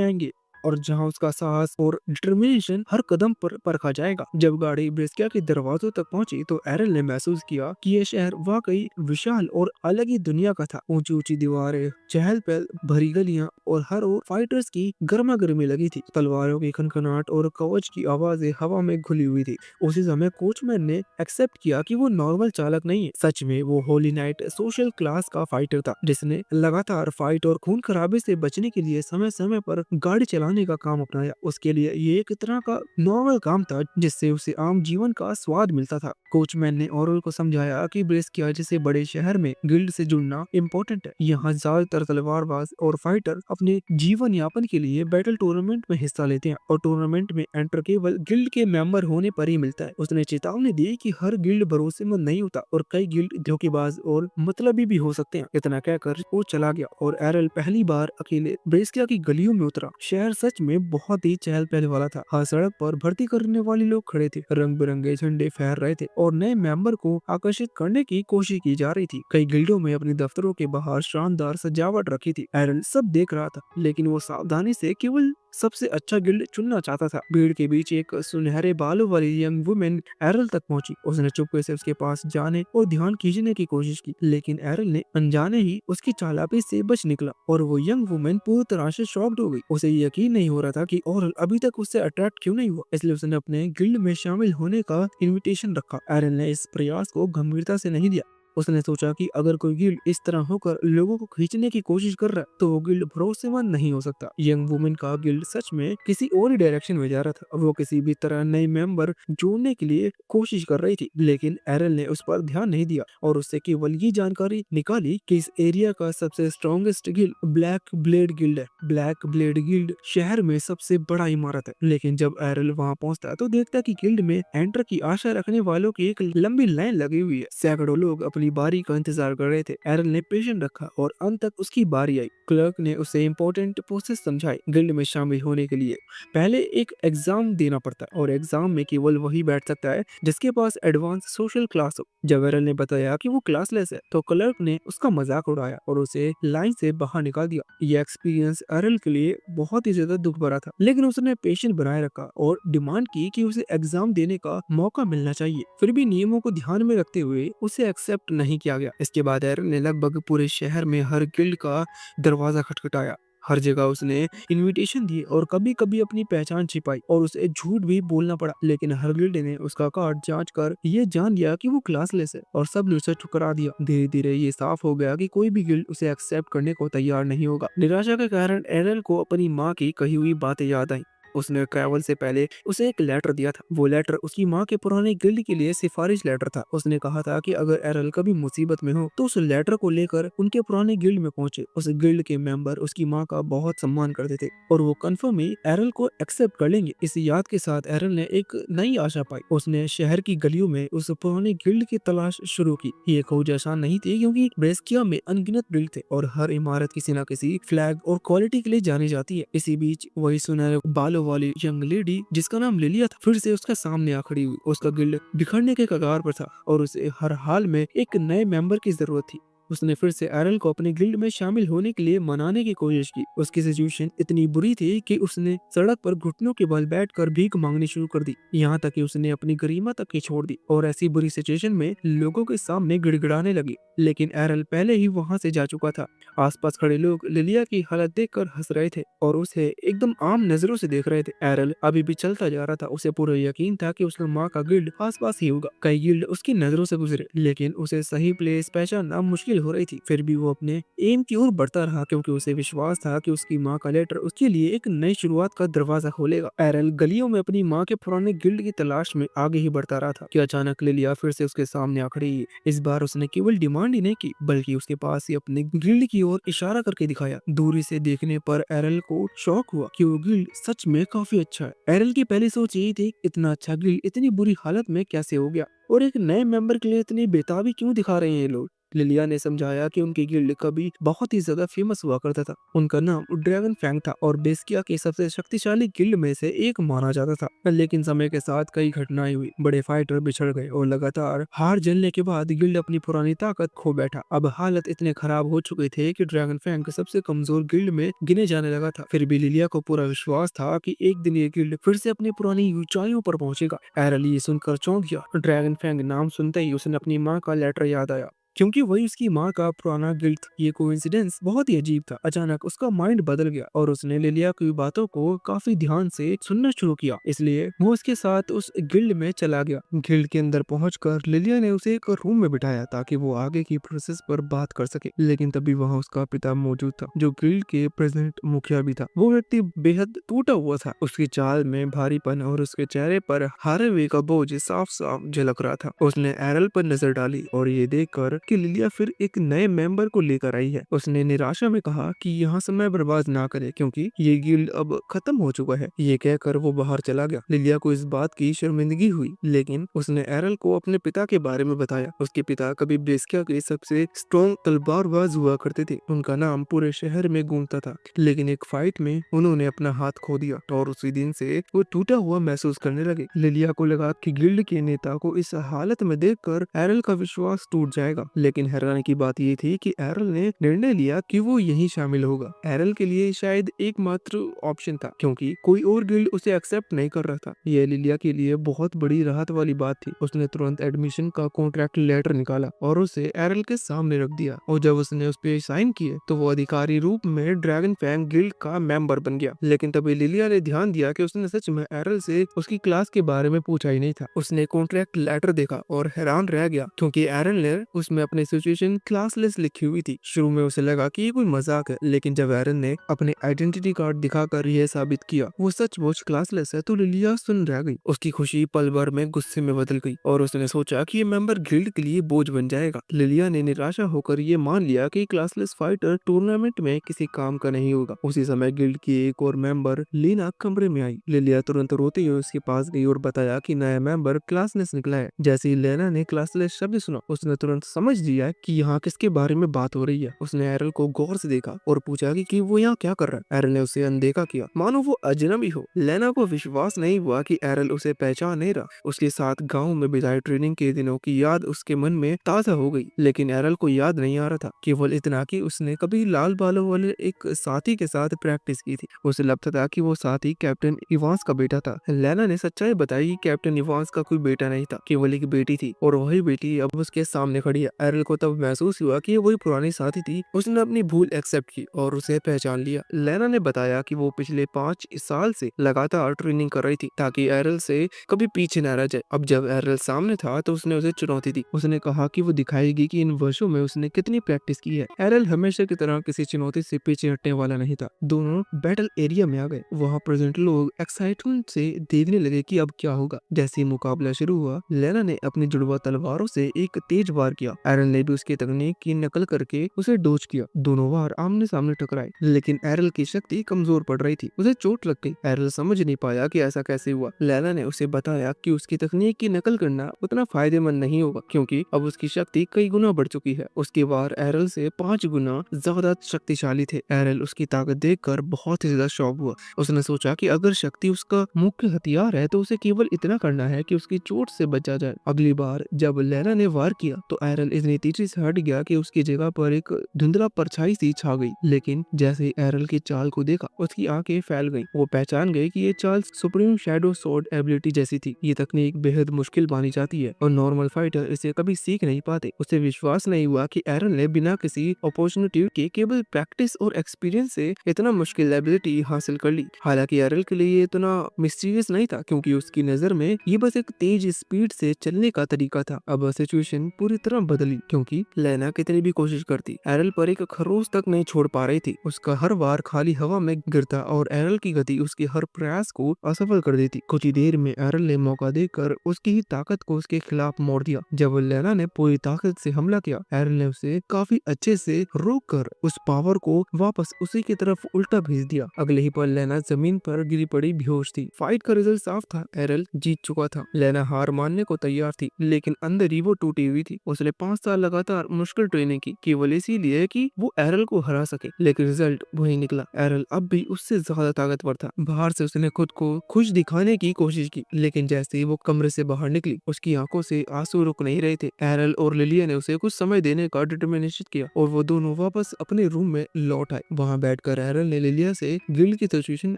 आएंगे, और जहां उसका साहस और डिटर्मिनेशन हर कदम पर परखा जाएगा। जब गाड़ी ब्रिस्किया के दरवाजों तक पहुंची तो एरल ने महसूस किया कि यह शहर वाकई विशाल और अलग ही दुनिया का था। ऊंची ऊंची दीवारें, चहल पहल भरी गलियां और हर ओर फाइटर्स की गर्मा गर्मी लगी थी। तलवारों की खनखनाहट और कवच की आवाजें हवा में घुली हुई थी। उसी समय कोचमैन ने एक्सेप्ट किया कि वो नॉर्मल चालक नहीं है, सच में वो होली नाइट सोशल क्लास का फाइटर था, जिसने लगातार फाइट और खून खराबे से बचने के लिए समय समय पर गाड़ी चलाने का काम अपनाया। उसके लिए ये एक तरह का नॉर्मल काम था, जिससे उसे आम जीवन का स्वाद मिलता था। कोचमैन ने ओरल को समझाया कि ब्रिस्किया जैसे बड़े शहर में गिल्ड से जुड़ना इम्पोर्टेंट है। यहाँ ज्यादातर तलवारबाज और फाइटर अपने जीवन यापन के लिए बैटल टूर्नामेंट में हिस्सा लेते हैं, और टूर्नामेंट में एंटर केवल गिल्ड के मेंबर होने पर ही मिलता है। उसने चेतावनी दी कि हर गिल्ड भरोसेमंद नहीं होता, और कई गिल्ड धोखेबाज और मतलबी भी हो सकते हैं। इतना कहकर वो चला गया, और एरल पहली बार अकेले ब्रेस्किया की गलियों में उतरा। शहर सच में बहुत ही चहल पहल वाला था। हर सड़क पर भर्ती करने वाले लोग खड़े थे, रंग बिरंगे झंडे फहर रहे थे, और नए मेंबर को आकर्षित करने की कोशिश की जा रही थी। कई गिल्डों में अपने दफ्तरों के बाहर शानदार सजावट रखी थी। एरल सब देख रहा था, लेकिन वो सावधानी से केवल सबसे अच्छा गिल्ड चुनना चाहता था। भीड़ के बीच एक सुनहरे बालों वाली यंग वुमेन एरल तक पहुंची। उसने चुपके से उसके पास जाने और ध्यान खींचने की कोशिश की, लेकिन एरल ने अनजाने ही उसकी चालाकी से बच निकला, और वो यंग वुमेन पूरी तरह से शॉक्ड हो गई। उसे यकीन नहीं हो रहा था कि ओरल अभी तक उससे अट्रैक्ट क्यों नहीं हुआ, इसलिए उसने अपने गिल्ड में शामिल होने का इनविटेशन रखा। एरल ने इस प्रयास को गंभीरता से नहीं लिया। उसने सोचा कि अगर कोई गिल्ड इस तरह होकर लोगों को खींचने की कोशिश कर रहा है, तो वो गिल्ड भरोसेमंद नहीं हो सकता। यंग वुमेन का गिल्ड सच में किसी और ही डायरेक्शन में जा रहा था। वो किसी भी तरह नए मेंबर जोड़ने के लिए कोशिश कर रही थी, लेकिन एरल ने उस पर ध्यान नहीं दिया, और उससे केवल ये जानकारी निकाली कि इस एरिया का सबसे strongest guild black blade guild है। ब्लैक ब्लेड गिल्ड शहर में सबसे बड़ा इमारत है। लेकिन जब एरल वहाँ पहुंचता है तो देखता है कि गिल्ड में एंटर की आशा रखने वालों की एक लंबी लाइन लगी हुई है। सैकड़ों लोग अपनी बारी का इंतजार कर रहे थे। एरल ने पेशेंस रखा, और अंत तक उसकी बारी आई। क्लर्क ने उसे इम्पोर्टेंट प्रोसेस समझाई। गिल्ड में शामिल होने के लिए पहले एक एग्जाम देना पड़ता है, और एग्जाम में केवल वही बैठ सकता है जिसके पास एडवांस सोशल क्लास हो। जब एरल ने बताया कि वो क्लासलेस है, तो क्लर्क ने उसका मजाक उड़ाया और उसे लाइन से बाहर निकाल दिया। ये एक्सपीरियंस एरल के लिए बहुत ही ज्यादा दुख भरा था, लेकिन उसने पेशेंस बनाए रखा और डिमांड की कि उसे एग्जाम देने का मौका मिलना चाहिए। फिर भी नियमों को ध्यान में रखते हुए उसे एक्सेप्ट नहीं किया गया। इसके बाद एरल ने लगभग पूरे शहर में हर गिल्ड का दरवाजा खटखटाया। हर जगह उसने इनविटेशन दिए और कभी कभी अपनी पहचान छिपाई, और उसे झूठ भी बोलना पड़ा। लेकिन हर गिल्ड ने उसका कार्ड जांच कर ये जान लिया कि वो क्लासलेस है, और सब ने उसे ठुकरा दिया। धीरे धीरे ये साफ हो गया कि कोई भी गिल्ड उसे एक्सेप्ट करने को तैयार नहीं होगा। निराशा के कारण एरल को अपनी माँ की कही हुई बातें याद आई। उसने ट्रैवल से पहले उसे एक लेटर दिया था। वो लेटर उसकी माँ के पुराने गिल्ड के लिए सिफारिश लेटर था। उसने कहा था कि अगर एरल कभी मुसीबत में हो तो उस लेटर को लेकर उनके पुराने गिल्ड में पहुंचे। उस गिल्ड के मेंबर उसकी माँ का बहुत सम्मान करते थे, और वो कंफर्म ही एरल को एक्सेप्ट कर लेंगे। इस याद के साथ एरल ने एक नई आशा पाई। उसने शहर की गलियों में उस पुराने गिल्ड की तलाश शुरू की। ये खोज आसान नहीं थी, क्योंकि ब्रेस्किया में अनगिनत गिल्ड थे, और हर इमारत किसी न किसी फ्लैग और क्वालिटी के लिए जानी जाती है। इसी बीच वही सुनहरे बालों वाली यंग लेडी जिसका नाम लिलिया था, फिर से उसके सामने आ खड़ी हुई। उसका गिल्ड बिखरने के कगार पर था, और उसे हर हाल में एक नए मेंबर की जरूरत थी। उसने फिर से एरल को अपने गिल्ड में शामिल होने के लिए मनाने की कोशिश की। उसकी सिचुएशन इतनी बुरी थी कि उसने सड़क पर घुटनों के बल बैठकर भीख मांगनी शुरू कर दी, यहाँ तक कि उसने अपनी गरिमा तक ही छोड़ दी और ऐसी बुरी सिचुएशन में लोगों के सामने गिड़गिड़ाने लगी। लेकिन एरल पहले ही वहां से जा चुका था। आसपास खड़े लोग लिलिया की हालत देखकर हंस रहे थे और उसे एकदम आम नजरों से देख रहे थे। एरल अभी भी चलता जा रहा था। उसे पूरा यकीन था कि उसका माँ का गिल्ड आसपास ही होगा। कई गिल्ड उसकी नजरों से गुजरे, लेकिन उसे सही प्लेस पहचानना मुश्किल हो रही थी। फिर भी वो अपने एम की ओर बढ़ता रहा, क्योंकि उसे विश्वास था कि उसकी माँ का लेटर उसके लिए एक नई शुरुआत का दरवाजा खोलेगा। एरल गलियों में अपनी माँ के पुराने गिल्ड की तलाश में आगे ही बढ़ता रहा था कि अचानक लिलिया फिर से उसके सामने आ खड़ी। इस बार उसने केवल डिमांड ही नहीं की, बल्कि उसके पास ही अपने गिल्ड की ओर इशारा करके दिखाया। दूरी से देखने पर एरल को शौक हुआ कि वो गिल्ड सच में काफी अच्छा है। एरल की पहली सोच यही थी, इतना अच्छा गिल्ड इतनी बुरी हालत में कैसे हो गया और एक नए मेंबर के लिए इतनी बेताबी क्यों दिखा रहे हैं ये लोग। लिलिया ने समझाया कि उनकी गिल्ड कभी बहुत ही ज्यादा फेमस हुआ करता था। उनका नाम ड्रैगन फैंग था और बेस्किया के सबसे शक्तिशाली गिल्ड में से एक माना जाता था। लेकिन समय के साथ कई घटनाएं हुई, बड़े फाइटर बिछड़ गए और लगातार हार जलने के बाद गिल्ड अपनी पुरानी ताकत खो बैठा। अब हालत इतने खराब हो चुके थे कि ड्रैगन फैंग सबसे कमजोर गिल्ड में गिने जाने लगा था। फिर भी लिलिया को पूरा विश्वास था कि एक दिन ये गिल्ड फिर से अपनी पुरानी ऊंचाइयों पर पहुंचेगा। एरल ये सुनकर चौंक गया। ड्रैगन फैंग नाम सुनते ही उसे अपनी माँ का लेटर याद आया, क्योंकि वही उसकी माँ का पुराना गिल्ड था। ये कोइंसिडेंस बहुत ही अजीब था। अचानक उसका माइंड बदल गया और उसने लिलिया की बातों को काफी ध्यान से सुनना शुरू किया, इसलिए वो उसके साथ उस गिल्ड में चला गया। गिल्ड के अंदर पहुंचकर लिलिया ने उसे एक रूम में बिठाया ताकि वो आगे की प्रोसेस पर बात कर सके। लेकिन तभी वहां उसका पिता मौजूद था, जो गिल्ड के प्रेसिडेंट मुखिया भी था। वो व्यक्ति बेहद टूटा हुआ था। उसकी चाल में भारीपन और उसके चेहरे पर हारे हुए का बोझ साफ साफ झलक रहा था। उसने एरल पर नजर डाली और ये देखकर कि लिलिया फिर एक नए मेंबर को लेकर आई है, उसने निराशा में कहा कि यहाँ समय बर्बाद ना करे, क्योंकि ये गिल्ड अब खत्म हो चुका है। ये कहकर वो बाहर चला गया। लिलिया को इस बात की शर्मिंदगी हुई, लेकिन उसने एरल को अपने पिता के बारे में बताया। उसके पिता कभी ब्रेस्किया के सबसे स्ट्रॉन्ग तलवारबाज हुआ करते थे। उनका नाम पूरे शहर में गूंजता था, लेकिन एक फाइट में उन्होंने अपना हाथ खो दिया और उसी दिन से वो टूटा हुआ महसूस करने लगे। लिलिया को लगा कि गिल्ड के नेता को इस हालत में देखकर एरल का विश्वास टूट जाएगा। लेकिन हैरानी की बात ये थी कि एरल ने निर्णय लिया कि वो यहीं शामिल होगा। एरल के लिए शायद एकमात्र ऑप्शन था, क्योंकि कोई और गिल्ड उसे एक्सेप्ट नहीं कर रहा था। यह लिलिया के लिए बहुत बड़ी राहत वाली बात थी। उसने तुरंत एडमिशन का कॉन्ट्रैक्ट लेटर निकाला और उसे एरल के सामने रख दिया, और जब उसने उस पे साइन किए तो वो अधिकारी रूप में ड्रैगन फैंग गिल्ड का मेंबर बन गया। लेकिन तभी लिलिया ने ध्यान दिया कि उसने सच में एरल से उसकी क्लास के बारे में पूछा ही नहीं था। उसने कॉन्ट्रैक्ट लेटर देखा और हैरान रह गया, क्योंकि एरल ने उसमें अपनी सिचुएशन क्लासलेस लिखी हुई थी। शुरू में उसे लगा कि ये कोई मजाक है, लेकिन जब एरन ने अपने आइडेंटिटी कार्ड दिखाकर यह साबित किया वो सचमुच क्लासलेस है, तो लिलिया सुन रह गई। उसकी खुशी पल भर में गुस्से में बदल गई और उसने सोचा कि ये मेंबर गिल्ड के लिए बोझ बन जाएगा। लिलिया ने निराशा होकर ये मान लिया कि क्लासलेस फाइटर टूर्नामेंट में किसी काम का नहीं होगा। उसी समय गिल्ड की एक और मेंबर लीना कमरे में आई। लिलिया तुरंत रोते हुए उसके पास गई और बताया कि नया मेंबर क्लासलेस निकला है। जैसे ही लेना ने क्लासलेस शब्द सुना, उसने तुरंत समझ लिया कि यहाँ किसके बारे में बात हो रही है। उसने एरल को गौर से देखा और पूछा कि वो यहाँ क्या कर रहा है। एरल ने उसे अनदेखा किया, मानो वो अजनबी हो। लेना को विश्वास नहीं हुआ कि एरल उसे पहचान नहीं रहा। उसके साथ गांव में बिताए ट्रेनिंग के दिनों की याद उसके मन में ताजा हो गई, लेकिन एरल को याद नहीं आ रहा था, केवल इतना कि उसने कभी लाल बालों वाले एक साथी के साथ प्रैक्टिस की थी। उसे लगता था कि वो साथी कैप्टन इवांस का बेटा था। लेना ने सच्चाई बताई कि कैप्टन इवांस का कोई बेटा नहीं था, केवल एक बेटी थी, और वही बेटी अब उसके सामने खड़ी है। एरल को तब महसूस हुआ कि वही पुरानी साथी थी। उसने अपनी भूल एक्सेप्ट की और उसे पहचान लिया। लेना ने बताया कि वो पिछले 5 साल से लगातार ट्रेनिंग कर रही थी ताकि एरल से कभी पीछे न रह जाए। अब जब एरल सामने था तो उसने उसे चुनौती दी। उसने कहा कि वो दिखाएगी कि इन वर्षों में उसने कितनी प्रैक्टिस की है। एरल हमेशा की तरह किसी चुनौती से पीछे हटने वाला नहीं था। दोनों बैटल एरिया में आ गए। वहाँ प्रेजेंट लोग एक्साइटमेंट से देखने लगे कि अब क्या होगा। जैसे ही मुकाबला शुरू हुआ, लेना ने अपनी जुड़वा तलवारों से एक तेज वार किया। एरल ने भी उसकी तकनीक की नकल करके उसे डोज किया। दोनों वार आमने सामने टकराए, लेकिन एरल की शक्ति कमजोर पड़ रही थी। उसे चोट लग गई। एरल समझ नहीं पाया कि ऐसा कैसे हुआ। लेना ने उसे बताया कि उसकी तकनीक की नकल करना उतना फायदेमंद नहीं होगा, क्योंकि अब उसकी शक्ति कई गुना बढ़ चुकी है। उसके वार एरल से 5 गुना ज्यादा शक्तिशाली थे। एरल उसकी ताकत देखकर बहुत ही ज्यादा शॉक हुआ। उसने सोचा कि अगर शक्ति उसका मुख्य हथियार है तो उसे केवल इतना करना है कि उसकी चोट से बचा जाए। अगली बार जब लेना ने वार किया तो एरल इतनी तेजी से हट गया कि उसकी जगह पर एक धुंधला परछाई सी छा गई। लेकिन जैसे ही एरल की चाल को देखा, उसकी आंखें फैल गईं। वो पहचान गए कि ये चाल सुप्रीम शैडो स्वॉर्ड एबिलिटी जैसी थी। ये तकनीक बेहद मुश्किल मानी जाती है और नॉर्मल फाइटर इसे कभी सीख नहीं पाते। उसे विश्वास नहीं हुआ कि एरल ने बिना किसी अपॉर्चुनिटी के केवल प्रैक्टिस और एक्सपीरियंस से इतना मुश्किल एबिलिटी हासिल कर ली। हालांकि एरल के लिए ये इतना मिस्टीरियस नहीं था, क्योंकि उसकी नजर में ये बस एक तेज स्पीड से चलने का तरीका था। अब सिचुएशन पूरी तरह बदली, क्योंकि लेना कितनी भी कोशिश करती, एरल पर एक खरोच तक नहीं छोड़ पा रही थी। उसका हर वार खाली हवा में गिरता और एरल की गति उसके हर प्रयास को असफल कर देती। कुछ ही देर में एरल ने मौका देकर उसकी ही ताकत को उसके खिलाफ मोड़ दिया। जब लेना ने पूरी ताकत से हमला किया, एरल ने उसे काफी अच्छे से रोक कर उस पावर को वापस उसी की तरफ उल्टा भेज दिया। अगले ही पल लेना जमीन पर गिरी पड़ी बेहोश थी। फाइट का रिजल्ट साफ था, एरल जीत चुका था। लेना हार मानने को तैयार थी, लेकिन अंदर ही वो टूटी हुई थी। उसने 5 साल लगातार मुश्किल ट्रेनिंग की, केवल इसीलिए कि वो एरल को हरा सके, लेकिन रिजल्ट वही निकला। एरल अब भी उससे ज्यादा ताकतवर था। बाहर से उसने खुद को खुश दिखाने की कोशिश की, लेकिन जैसे ही वो कमरे से बाहर निकली, उसकी आंखों से आंसू रुक नहीं रहे थे। एरल और लिलिया ने उसे कुछ समय देने का डिटर्मिनेशन किया और वो दोनों वापस अपने रूम में लौट आए। वहाँ बैठकर एरल ने लिलिया से गिल्ड की सिचुएशन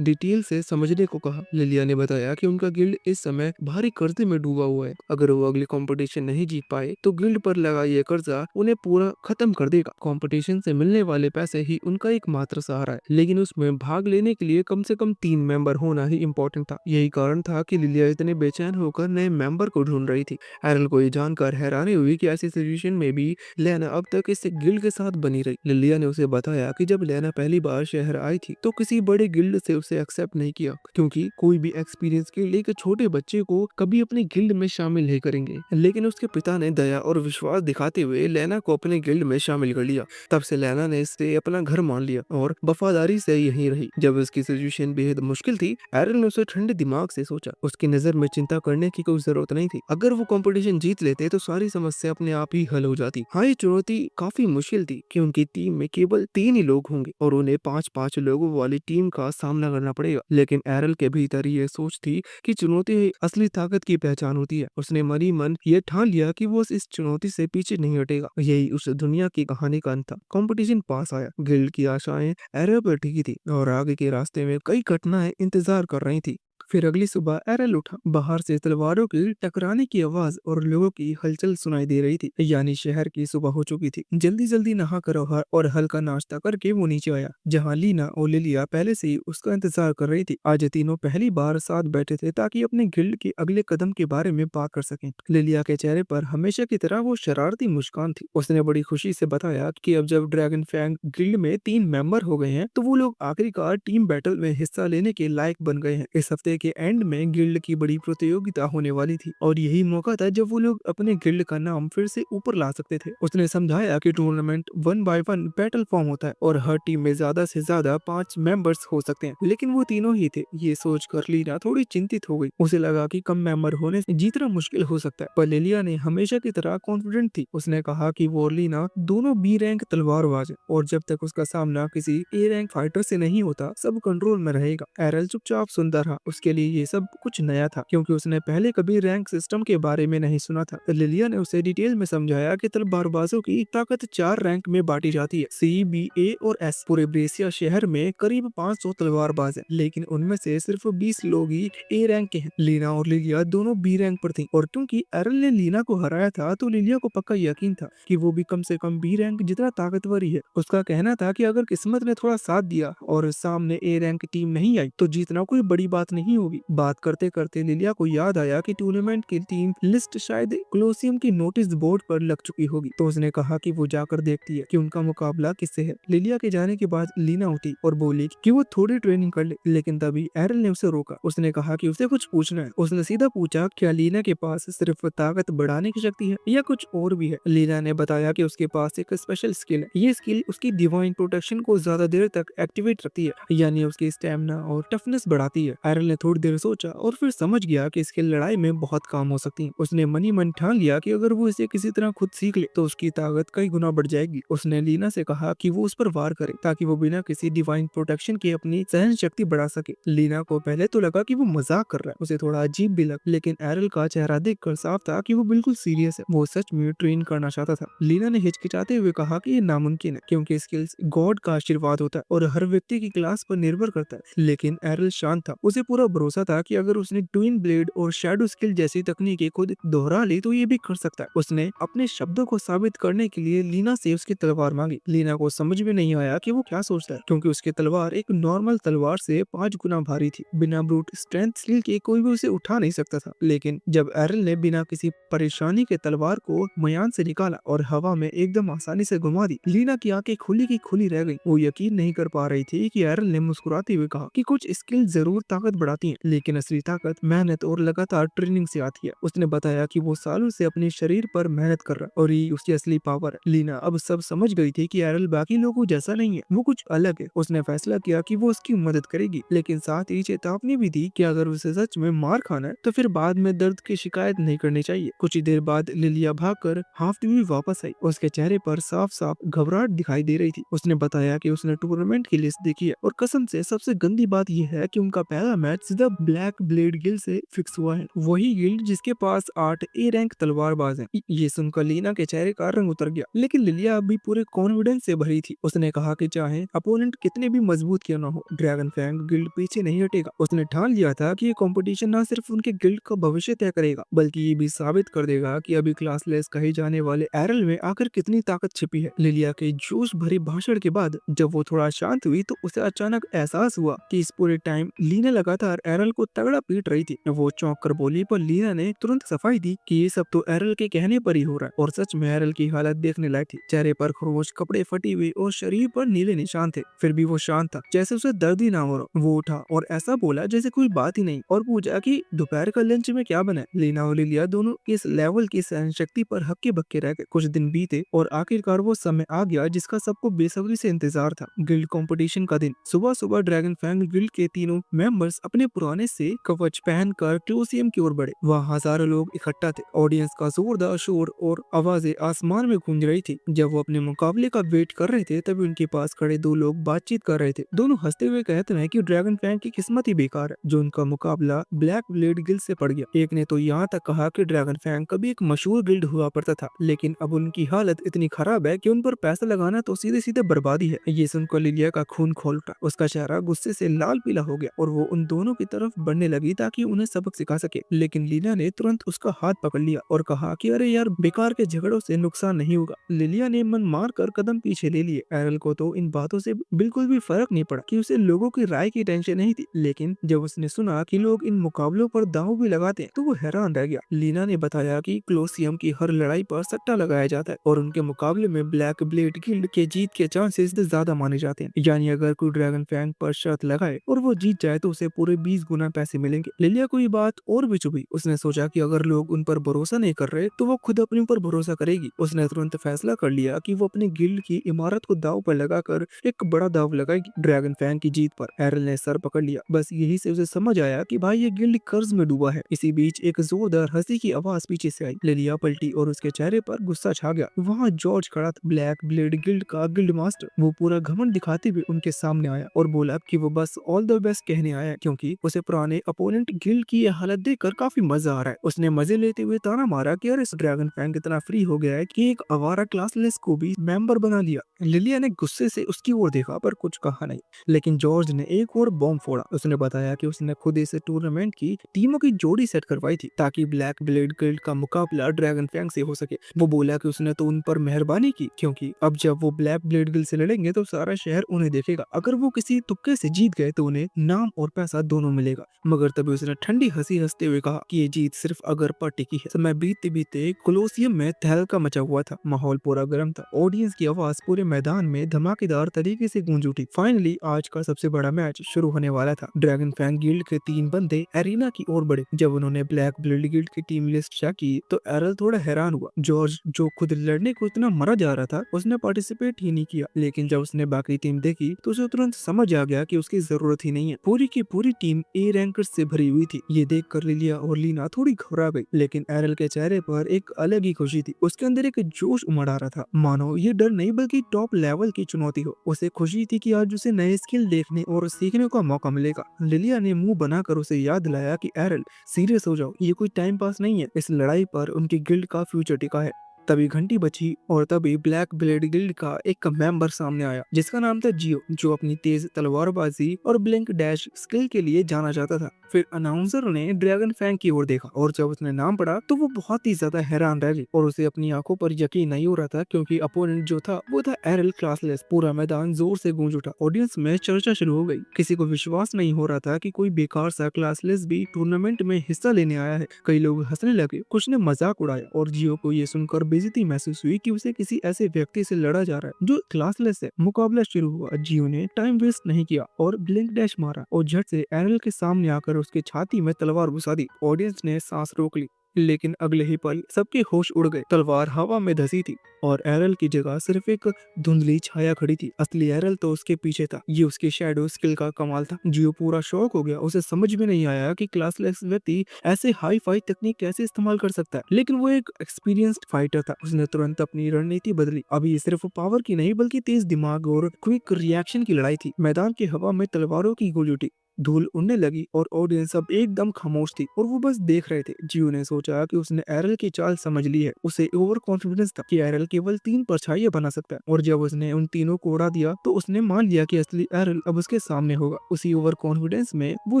डिटेल से समझने को कहा। लिलिया ने बताया कि उनका गिल्ड इस समय भारी कर्जे में डूबा हुआ है। अगर वो अगली कंपटीशन नहीं जीत पाए तो गिल्ड पर लगा ये कर्जा उन्हें पूरा खत्म कर देगा। कंपटीशन से मिलने वाले पैसे ही उनका एकमात्र सहारा है, लेकिन उसमें भाग लेने के लिए कम से कम 3 मेंबर होना ही इम्पोर्टेंट था। यही कारण था कि लिलिया इतने बेचैन होकर नए मेंबर को ढूंढ रही थी। एरल को ये जानकर हैरानी हुई कि ऐसी सिचुएशन में भी लेना अब तक इस गिल्ड के साथ बनी रही। लिलिया ने उसे बताया कि जब लेना पहली बार शहर आई थी तो किसी बड़े गिल्ड से उसे एक्सेप्ट नहीं किया, क्योंकि कोई भी एक्सपीरियंस के लिए एक छोटे बच्चे को कभी अपने गिल्ड में शामिल नहीं करेंगे। लेकिन उसके पिता ने दया और विश्वास दिखाते हुए लेना को अपने गिल्ड में शामिल कर लिया। तब से लेना ने इसे अपना घर मान लिया और वफादारी से यहीं रही। जब उसकी सिचुएशन बेहद मुश्किल थी, एरल ने उसे ठंडे दिमाग से सोचा। उसकी नजर में चिंता करने की कोई जरूरत नहीं थी। अगर वो कंपटीशन जीत लेते तो सारी समस्या अपने आप ही हल हो जाती। हाँ, ये चुनौती काफी मुश्किल थी कि उनकी टीम में केवल 3 ही लोग होंगे और उन्हें 5-5 लोगों वाली टीम का सामना करना पड़ेगा। लेकिन एरल के भीतर ये सोच थी कि चुनौती ही असली ताकत की पहचान होती है। उसने मनी मन ये ठान लिया कि वो इस चुनौती से पीछे नहीं हटेगा। यही उस दुनिया की कहानी का अंत था। कंपटीशन पास आया, गिल्ड की आशाएं एरल पर टिकी थी और आगे के रास्ते में कई घटनाएं इंतजार कर रही थी। फिर अगली सुबह एरल उठा। बाहर से तलवारों की टकराने की आवाज और लोगों की हलचल सुनाई दे रही थी, यानी शहर की सुबह हो चुकी थी। जल्दी जल्दी नहा कर और हल्का नाश्ता करके वो नीचे आया, जहाँ लीना और लिलिया पहले से ही उसका इंतजार कर रही थी। आज तीनों पहली बार साथ बैठे थे ताकि अपने गिल्ड के अगले कदम के बारे में बात कर सकें। लिलिया के चेहरे पर हमेशा की तरह वो शरारती मुस्कान थी। उसने बड़ी खुशी से बताया कि अब जब ड्रैगन फैंग गिल्ड में 3 मेंबर हो गए हैं तो वो लोग आखिरकार टीम बैटल में हिस्सा लेने के लायक बन गए हैं। इस हफ्ते के एंड में गिल्ड की बड़ी प्रतियोगिता होने वाली थी और यही मौका था जब वो लोग अपने गिल्ड का नाम फिर से ऊपर ला सकते थे। उसने समझाया कि टूर्नामेंट 1 बाय 1 बैटल फॉर्म होता है और हर टीम में ज्यादा से ज्यादा 5 मेंबर्स हो सकते हैं, लेकिन वो तीनों ही थे। ये सोचकर लीना थोड़ी चिंतित हो गई। उसे लगा कि कम मेंबर होने से जीतना मुश्किल हो सकता है, पर लिलिया ने हमेशा की तरह कॉन्फिडेंट थी। उसने कहा कि वो और लीना दोनों बी रैंक तलवारबाज हैं और जब तक उसका सामना किसी ए रैंक फाइटर से नहीं होता सब कंट्रोल में रहेगा। एरल चुपचाप सुनता रहा। उसके लिए ये सब कुछ नया था, क्योंकि उसने पहले कभी रैंक सिस्टम के बारे में नहीं सुना था। लिलिया ने उसे डिटेल में समझाया कि तलवारबाजों की ताकत 4 रैंक में बांटी जाती है, सी, बी, ए और एस। पूरे ब्रेसिया शहर में करीब 500 तलवारबाज हैं, लेकिन उनमें से सिर्फ 20 लोग ही ए रैंक के हैं। लीना और लिलिया दोनों बी रैंक पर थी और क्योंकि एरल ने लीना को हराया था तो लिलिया को पक्का यकीन था कि वो भी कम से कम बी रैंक जितना ताकतवर ही है। उसका कहना था कि अगर किस्मत ने थोड़ा साथ दिया और सामने ए रैंक टीम नहीं आई तो जीतना कोई बड़ी बात नहीं होगी। बात करते करते लिलिया को याद आया कि टूर्नामेंट की टीम लिस्ट शायद कोलोसियम की नोटिस बोर्ड पर लग चुकी होगी, तो उसने कहा कि वो जाकर देखती है कि उनका मुकाबला किससे है। लिलिया के जाने के बाद लीना उठी और बोली कि वो थोड़ी ट्रेनिंग कर ले, लेकिन तभी एरल ने उसे रोका। उसने कहा कि उसे कुछ पूछना है। उसने सीधा पूछा क्या लीना के पास सिर्फ ताकत बढ़ाने की शक्ति है या कुछ और भी है। लीना ने बताया कि उसके पास एक स्पेशल स्किल है। ये स्किल उसकी डिवाइन प्रोटेक्शन को ज्यादा देर तक एक्टिवेट रखती है, यानी उसकी स्टेमिना और टफनेस बढ़ाती है। एरल ने थोड़ी देर सोचा और फिर समझ गया कि इसके लड़ाई में बहुत काम हो सकती है। उसने मनी मन ठान लिया कि अगर वो इसे किसी तरह खुद सीख ले तो उसकी ताकत कई गुना बढ़ जाएगी। उसने लीना से कहा कि वो उस पर वार करे ताकि वो बिना किसी डिवाइन प्रोटेक्शन के अपनी सहन शक्ति बढ़ा सके। लीना को पहले तो लगा कि वो मजाक कर रहा है, उसे थोड़ा अजीब भी लगा, लेकिन एरल का चेहरा देखकर साफ था कि वो बिल्कुल सीरियस है। वो सच में ट्रेन करना चाहता था। लीना ने हिचकिचाते हुए कहा कि ये नामुमकिन है क्योंकि स्किल्स गॉड का आशीर्वाद होता है और हर व्यक्ति की क्लास पर निर्भर करता है। लेकिन एरल शांत था, उसे पूरा भरोसा था कि अगर उसने ट्विन ब्लेड और शैडो स्किल जैसी तकनीकें खुद दोहरा ली तो ये भी कर सकता है। उसने अपने शब्दों को साबित करने के लिए लीना से उसकी तलवार मांगी। लीना को समझ में नहीं आया कि वो क्या सोचता है क्योंकि उसकी तलवार एक नॉर्मल तलवार से 5 गुना भारी थी। बिना ब्रूट स्ट्रेंथ स्किल के कोई भी उसे उठा नहीं सकता था। लेकिन जब एरल ने बिना किसी परेशानी के तलवार को मयान से निकाला और हवा में एकदम आसानी से घुमा दी, लीना की आंखें खुली की खुली रह गई। वो यकीन नहीं कर पा रही थी कि एरल ने मुस्कुराते हुए कहा कि कुछ स्किल जरूर ताकत बढ़ाती हैं, लेकिन असली ताकत मेहनत और लगातार ट्रेनिंग से आती है। उसने बताया कि वो सालों से अपने शरीर पर मेहनत कर रहा है और ये उसकी असली पावर है। लीना अब सब समझ गई थी कि एरल बाकी लोगों जैसा नहीं है, वो कुछ अलग है। उसने फैसला किया कि वो उसकी मदद करेगी, लेकिन साथ ही चेतावनी भी दी कि अगर उसे सच में मार खाना है तो फिर बाद में दर्द की शिकायत नहीं करनी चाहिए। कुछ ही देर बाद लिलिया भागकर हाफ में वापस आई। उसके चेहरे पर साफ साफ घबराहट दिखाई दे रही थी। उसने बताया कि उसने टूर्नामेंट की लिस्ट देखी है और कसम से सबसे गंदी बात यह है कि उनका पहला मैच सीधा ब्लैक ब्लेड गिल्ड से फिक्स हुआ है, वही गिल्ड जिसके पास 8 ए रैंक तलवारबाज हैं। ये सुनकर लीना के चेहरे का रंग उतर गया, लेकिन लिलिया अभी पूरे कॉन्फिडेंस से भरी थी। उसने कहा कि चाहे अपोनेंट कितने भी मजबूत क्यों ना हो, ड्रैगन फैंग गिल्ड पीछे नहीं हटेगा। उसने ठान लिया था कि ये कंपटीशन न सिर्फ उनके गिल्ड का भविष्य तय करेगा बल्कि ये भी साबित कर देगा कि अभी क्लासलेस कहे जाने वाले एरल में आखिर कितनी ताकत छिपी है। लिलिया के जोश भरे भाषण के बाद जब वो थोड़ा शांत हुई तो उसे अचानक एहसास हुआ कि इस पूरे टाइम लीना लगातार एरल को तगड़ा पीट रही थी। वो चौंक कर बोली, पर लीना ने तुरंत सफाई दी कि ये सब तो एरल के कहने पर ही हो रहा है। और सच में एरल की हालत देखने लायक थी। चेहरे पर खरोच, कपड़े फटी हुई और शरीर पर नीले निशान थे, फिर भी वो शांत था, जैसे उसे दर्द ही ना हो रहा। वो उठा और ऐसा बोला जैसे कोई बात ही नहीं और पूछा कि दोपहर का लंच में क्या बना है। लीना और लिलिया दोनों इस लेवल की सहन शक्ति पर हक्के बक्के रह गए। कुछ दिन बीते और आखिरकार वो समय आ गया जिसका सबको बेसब्री से इंतजार था। गिल्ड कंपटीशन का दिन। सुबह सुबह ड्रैगन फैंग गिल्ड के तीनों मेंबर्स अपने पुराने से कवच पहनकर क्लोसियम की ओर बढ़े। वहाँ हजारों लोग इकट्ठा थे। ऑडियंस का जोरदार शोर और आवाजें आसमान में गूंज रही थी। जब वो अपने मुकाबले का वेट कर रहे थे तभी उनके पास खड़े दो लोग बातचीत कर रहे थे। दोनों हंसते हुए कहते हैं कि ड्रैगन फैंग की किस्मत ही बेकार है जो उनका मुकाबला ब्लैक ब्लेड गिल्ड से पड़ गया। एक ने तो यहाँ तक कहा कि ड्रैगन फैंग कभी एक मशहूर गिल्ड हुआ करता था, लेकिन अब उनकी हालत इतनी खराब है कि उन पर पैसा लगाना तो सीधे सीधे बर्बादी है। ये सुनकर लिलिया का खून खोल उठा। उसका चेहरा गुस्से से लाल पीला हो गया और वो उन दोनों की तरफ बढ़ने लगी ताकि उन्हें सबक सिखा सके, लेकिन लीना ने तुरंत उसका हाथ पकड़ लिया और कहा कि अरे यार, बेकार के झगड़ों से नुकसान नहीं होगा। लिलिया ने मन मार कर कदम पीछे ले लिए। एरल को तो इन बातों से बिल्कुल भी फर्क नहीं पड़ा कि उसे लोगों की राय की टेंशन नहीं थी, लेकिन जब उसने सुना कि लोग इन मुकाबलों पर दांव भी लगाते हैं तो वो हैरान रह गया। लीना ने बताया कि क्लोसियम की हर लड़ाई पर सट्टा लगाया जाता है और उनके मुकाबले में ब्लैक ब्लेड गिल्ड के जीत के चांसेस ज्यादा माने जाते हैं। यानी अगर कोई ड्रैगन फैंग पर शर्त लगाए और वो जीत जाए तो उसे पूरे 20 गुना पैसे मिलेंगे। लिलिया को ये बात और भी चुभी। उसने सोचा कि अगर लोग उन पर भरोसा नहीं कर रहे तो वो खुद अपने ऊपर भरोसा करेगी। उसने तुरंत फैसला कर लिया कि वो अपने गिल्ड की इमारत को दाव पर लगाकर एक बड़ा दाव लगाएगी ड्रैगन फैंग की जीत पर। एरल ने सर पकड़ लिया। बस यही से उसे समझ आया कि भाई ये गिल्ड कर्ज में डूबा है। इसी बीच एक जोरदार हंसी की आवाज पीछे से आई। लिलिया पलटी और उसके चेहरे पर गुस्सा छा गया। वहाँ जॉर्ज खड़ा था, ब्लैक ब्लेड गिल्ड का गिल्ड मास्टर। वो पूरा घमंड दिखाते हुए उनके सामने आया और बोला कि वो बस ऑल द बेस्ट कहने आया है क्योंकि उसे पुराने अपोनेंट गिल्ड की ये हालत देखकर काफी मजा आ रहा है। उसने मजे लेते हुए ताना मारा कि अरे, इस ड्रैगन फैंग इतना फ्री हो गया है कि एक आवारा क्लासलेस को भी मेंबर बना लिया। लिलिया ने गुस्से से उसकी ओर देखा पर कुछ कहा नहीं, लेकिन जॉर्ज ने एक और बॉम्ब फोड़ा। उसने बताया कि उसने खुद इस टूर्नामेंट की टीमों की जोड़ी सेट करवाई थी ताकि ब्लैक ब्लेड गिल्ड का मुकाबला ड्रैगन फैंग से हो सके। वो बोला कि उसने तो उन पर मेहरबानी की क्योंकि अब जब वो ब्लैक ब्लेड गिल्ड से लड़ेंगे तो सारा शहर उन्हें देखेगा। अगर वो किसी तुक्के से जीत गए तो उन्हें नाम और पैसा दोनों मिलेगा। मगर तभी उसने ठंडी हंसी हंसते हुए कहा कि ये जीत सिर्फ अगर पार्टी की है। समय बीतते बीते कोलोसियम में तहलका मचा हुआ था। माहौल पूरा गर्म था। ऑडियंस की आवाज पूरे मैदान में धमाकेदार तरीके से गूंज उठी। फाइनली आज का सबसे बड़ा मैच शुरू होने वाला था। ड्रैगन फैंग गिल्ड के 3 बंदे एरिना की ओर बढ़े। जब उन्होंने ब्लैक ब्लेड गिल्ड की टीम लिस्ट चेक की तो एरल थोड़ा हैरान हुआ। जॉर्ज, जो खुद लड़ने को इतना मरा जा रहा था, उसने पार्टिसिपेट ही नहीं किया, लेकिन जब उसने बाकी टीम देखी तो उसे तुरंत समझ आ गया कि उसकी जरूरत ही नहीं है। पूरी की पूरी टीम टीम ए रैंकर्स से भरी हुई थी। ये देखकर लिलिया और लीना थोड़ी घबरा गई, लेकिन एरल के चेहरे पर एक अलग ही खुशी थी। उसके अंदर एक जोश उमड़ आ रहा था, मानो ये डर नहीं बल्कि टॉप लेवल की चुनौती हो। उसे खुशी थी कि आज उसे नए स्किल देखने और सीखने का मौका मिलेगा। लिलिया ने मुंह बनाकर उसे याद दिलाया कि एरल, सीरियस हो जाओ, ये कोई टाइम पास नहीं है। इस लड़ाई पर उनकी गिल्ड का फ्यूचर टिका है। तभी घंटी बजी और तभी ब्लैक ब्लेड गिल्ड का एक मेंबर सामने आया, जिसका नाम था जियो, जो अपनी तेज तलवारबाजी और ब्लिंक डैश स्किल के लिए जाना जाता था। फिर अनाउंसर ने ड्रैगन फैंग की ओर देखा और जब उसने नाम पढ़ा तो वो बहुत ही ज्यादा हैरान रह गई और उसे अपनी आंखों पर यकीन नहीं हो रहा था, क्योंकि अपोनेंट जो था वो था एरल क्लासलेस। पूरा मैदान जोर से गूंज उठा। ऑडियंस में चर्चा शुरू हो गई। किसी को विश्वास नहीं हो रहा था कि कोई बेकार सा क्लासलेस भी टूर्नामेंट में हिस्सा लेने आया है। कई लोग हंसने लगे, कुछ ने मजाक उड़ाया और जियो को ये सुनकर बेइज्जती महसूस हुई कि उसे किसी ऐसे व्यक्ति से लड़ा जा रहा है जो क्लासलेस है। मुकाबला शुरू हुआ। जियो ने टाइम वेस्ट नहीं किया और ब्लिंक डैश मारा और झट से एरल के सामने आकर उसके छाती में तलवार घुसा दी। ऑडियंस ने सांस रोक ली, लेकिन अगले ही पल सबके होश उड़ गए। तलवार हवा में धसी थी और एरल की जगह सिर्फ एक धुंधली छाया खड़ी थी। असली एरल तो उसके पीछे था। ये उसकी शैडो स्किल का कमाल था। जियो पूरा शॉक हो गया। उसे समझ में नहीं आया कि क्लासलेस व्यक्ति ऐसे हाई फाई तकनीक कैसे इस्तेमाल कर सकता है, लेकिन वो एक एक्सपीरियंस्ड फाइटर था। उसने तुरंत अपनी रणनीति बदली। अभी ये सिर्फ पावर की नहीं बल्कि तेज दिमाग और क्विक रिएक्शन की लड़ाई थी। मैदान की हवा में तलवारों की गूंज उठी, धूल उड़ने लगी और ऑडियंस अब एकदम खामोश थी और वो बस देख रहे थे। जियो ने सोचा कि उसने एरल की चाल समझ ली है। उसे ओवर कॉन्फिडेंस था कि एरल केवल 3 परछाइयां बना सकता है, और जब उसने उन तीनों को उड़ा दिया तो उसने मान लिया कि असली एरल अब उसके सामने होगा। उसी ओवर कॉन्फिडेंस में वो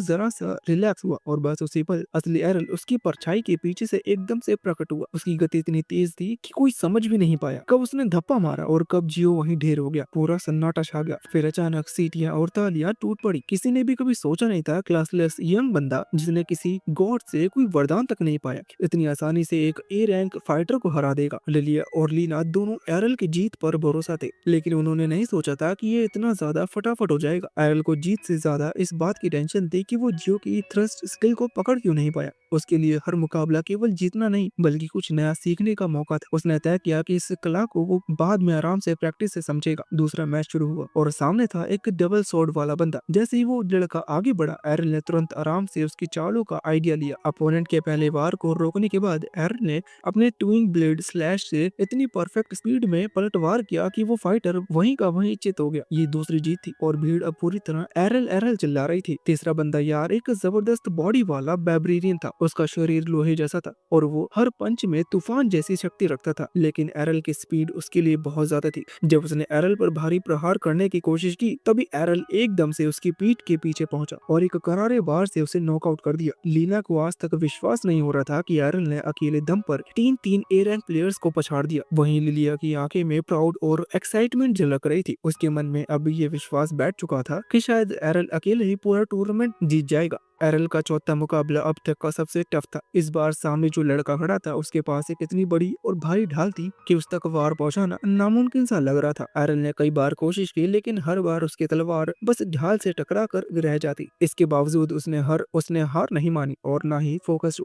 जरा सा रिलैक्स हुआ और बस उसी पल असली एरल उसकी परछाई के पीछे से एकदम से प्रकट हुआ। उसकी गति इतनी तेज थी कि कोई समझ भी नहीं पाया कब उसने धप्पा मारा और कब जियो वहीं ढेर हो गया। पूरा सन्नाटा छा गया। फिर अचानक सीटियां और तालियां टूट पड़ी। किसी ने भी कभी सोचा नहीं था क्लासलेस यंग बंदा जिसने किसी गॉड से कोई वरदान तक नहीं पाया इतनी आसानी से एक ए रैंक फाइटर को हरा देगा। लिलिया और लीना दोनों एरल की जीत पर भरोसा थे, लेकिन उन्होंने नहीं सोचा था कि ये इतना ज्यादा फटाफट हो जाएगा। एरल को जीत से ज्यादा इस बात की टेंशन थी कि वो जियो की थ्रस्ट स्किल को पकड़ क्यों नहीं पाया। उसके लिए हर मुकाबला केवल जीतना नहीं बल्कि कुछ नया सीखने का मौका था। उसने तय किया कि इस कला को वो बाद में आराम से प्रैक्टिस से समझेगा। दूसरा मैच शुरू हुआ और सामने था एक डबल स्वॉर्ड वाला बंदा। जैसे ही वो लड़का आगे बढ़ा, एरल ने तुरंत आराम से उसकी चालों का आइडिया लिया। अपोनेंट के पहले वार को रोकने के बाद एरल ने अपने ट्विन ब्लेड स्लैश से इतनी परफेक्ट स्पीड में पलटवार किया कि वो फाइटर वहीं का वहीं चित हो गया। ये दूसरी जीत थी और भीड़ अब पूरी तरह एरल एरल चिल्ला रही थी। तीसरा बंदा यार एक जबरदस्त बॉडी वाला बैबरीरियन था। उसका शरीर लोहे जैसा था और वो हर पंच में तूफान जैसी शक्ति रखता था, लेकिन एरल की स्पीड उसके लिए बहुत ज्यादा थी। जब उसने एरल पर भारी प्रहार करने की कोशिश की तभी एरल एकदम से उसकी पीठ के पीछे पहुंचा और एक करारे वार से उसे नॉकआउट कर दिया। लीना को आज तक विश्वास नहीं हो रहा था कि एरल ने अकेले दम पर तीन ए रैंक प्लेयर्स को पछाड़ दिया। वहीं लिलिया की आंखें में प्राउड और एक्साइटमेंट झलक रही थी। उसके मन में अब ये विश्वास बैठ चुका था कि शायद एरल अकेले ही पूरा टूर्नामेंट जीत जाएगा। एरल का चौथा मुकाबला अब तक का सबसे टफ था। इस बार सामने जो लड़का खड़ा था उसके पास एक इतनी बड़ी और भारी ढाल थी कि उस तक वार पहुंचाना नामुमकिन सा लग रहा था। एरल ने कई बार कोशिश की, लेकिन हर बार उसकी तलवार बस ढाल से टकरा कर रह जाती। इसके बावजूद उसने हार नहीं मानी और ना ही फोकस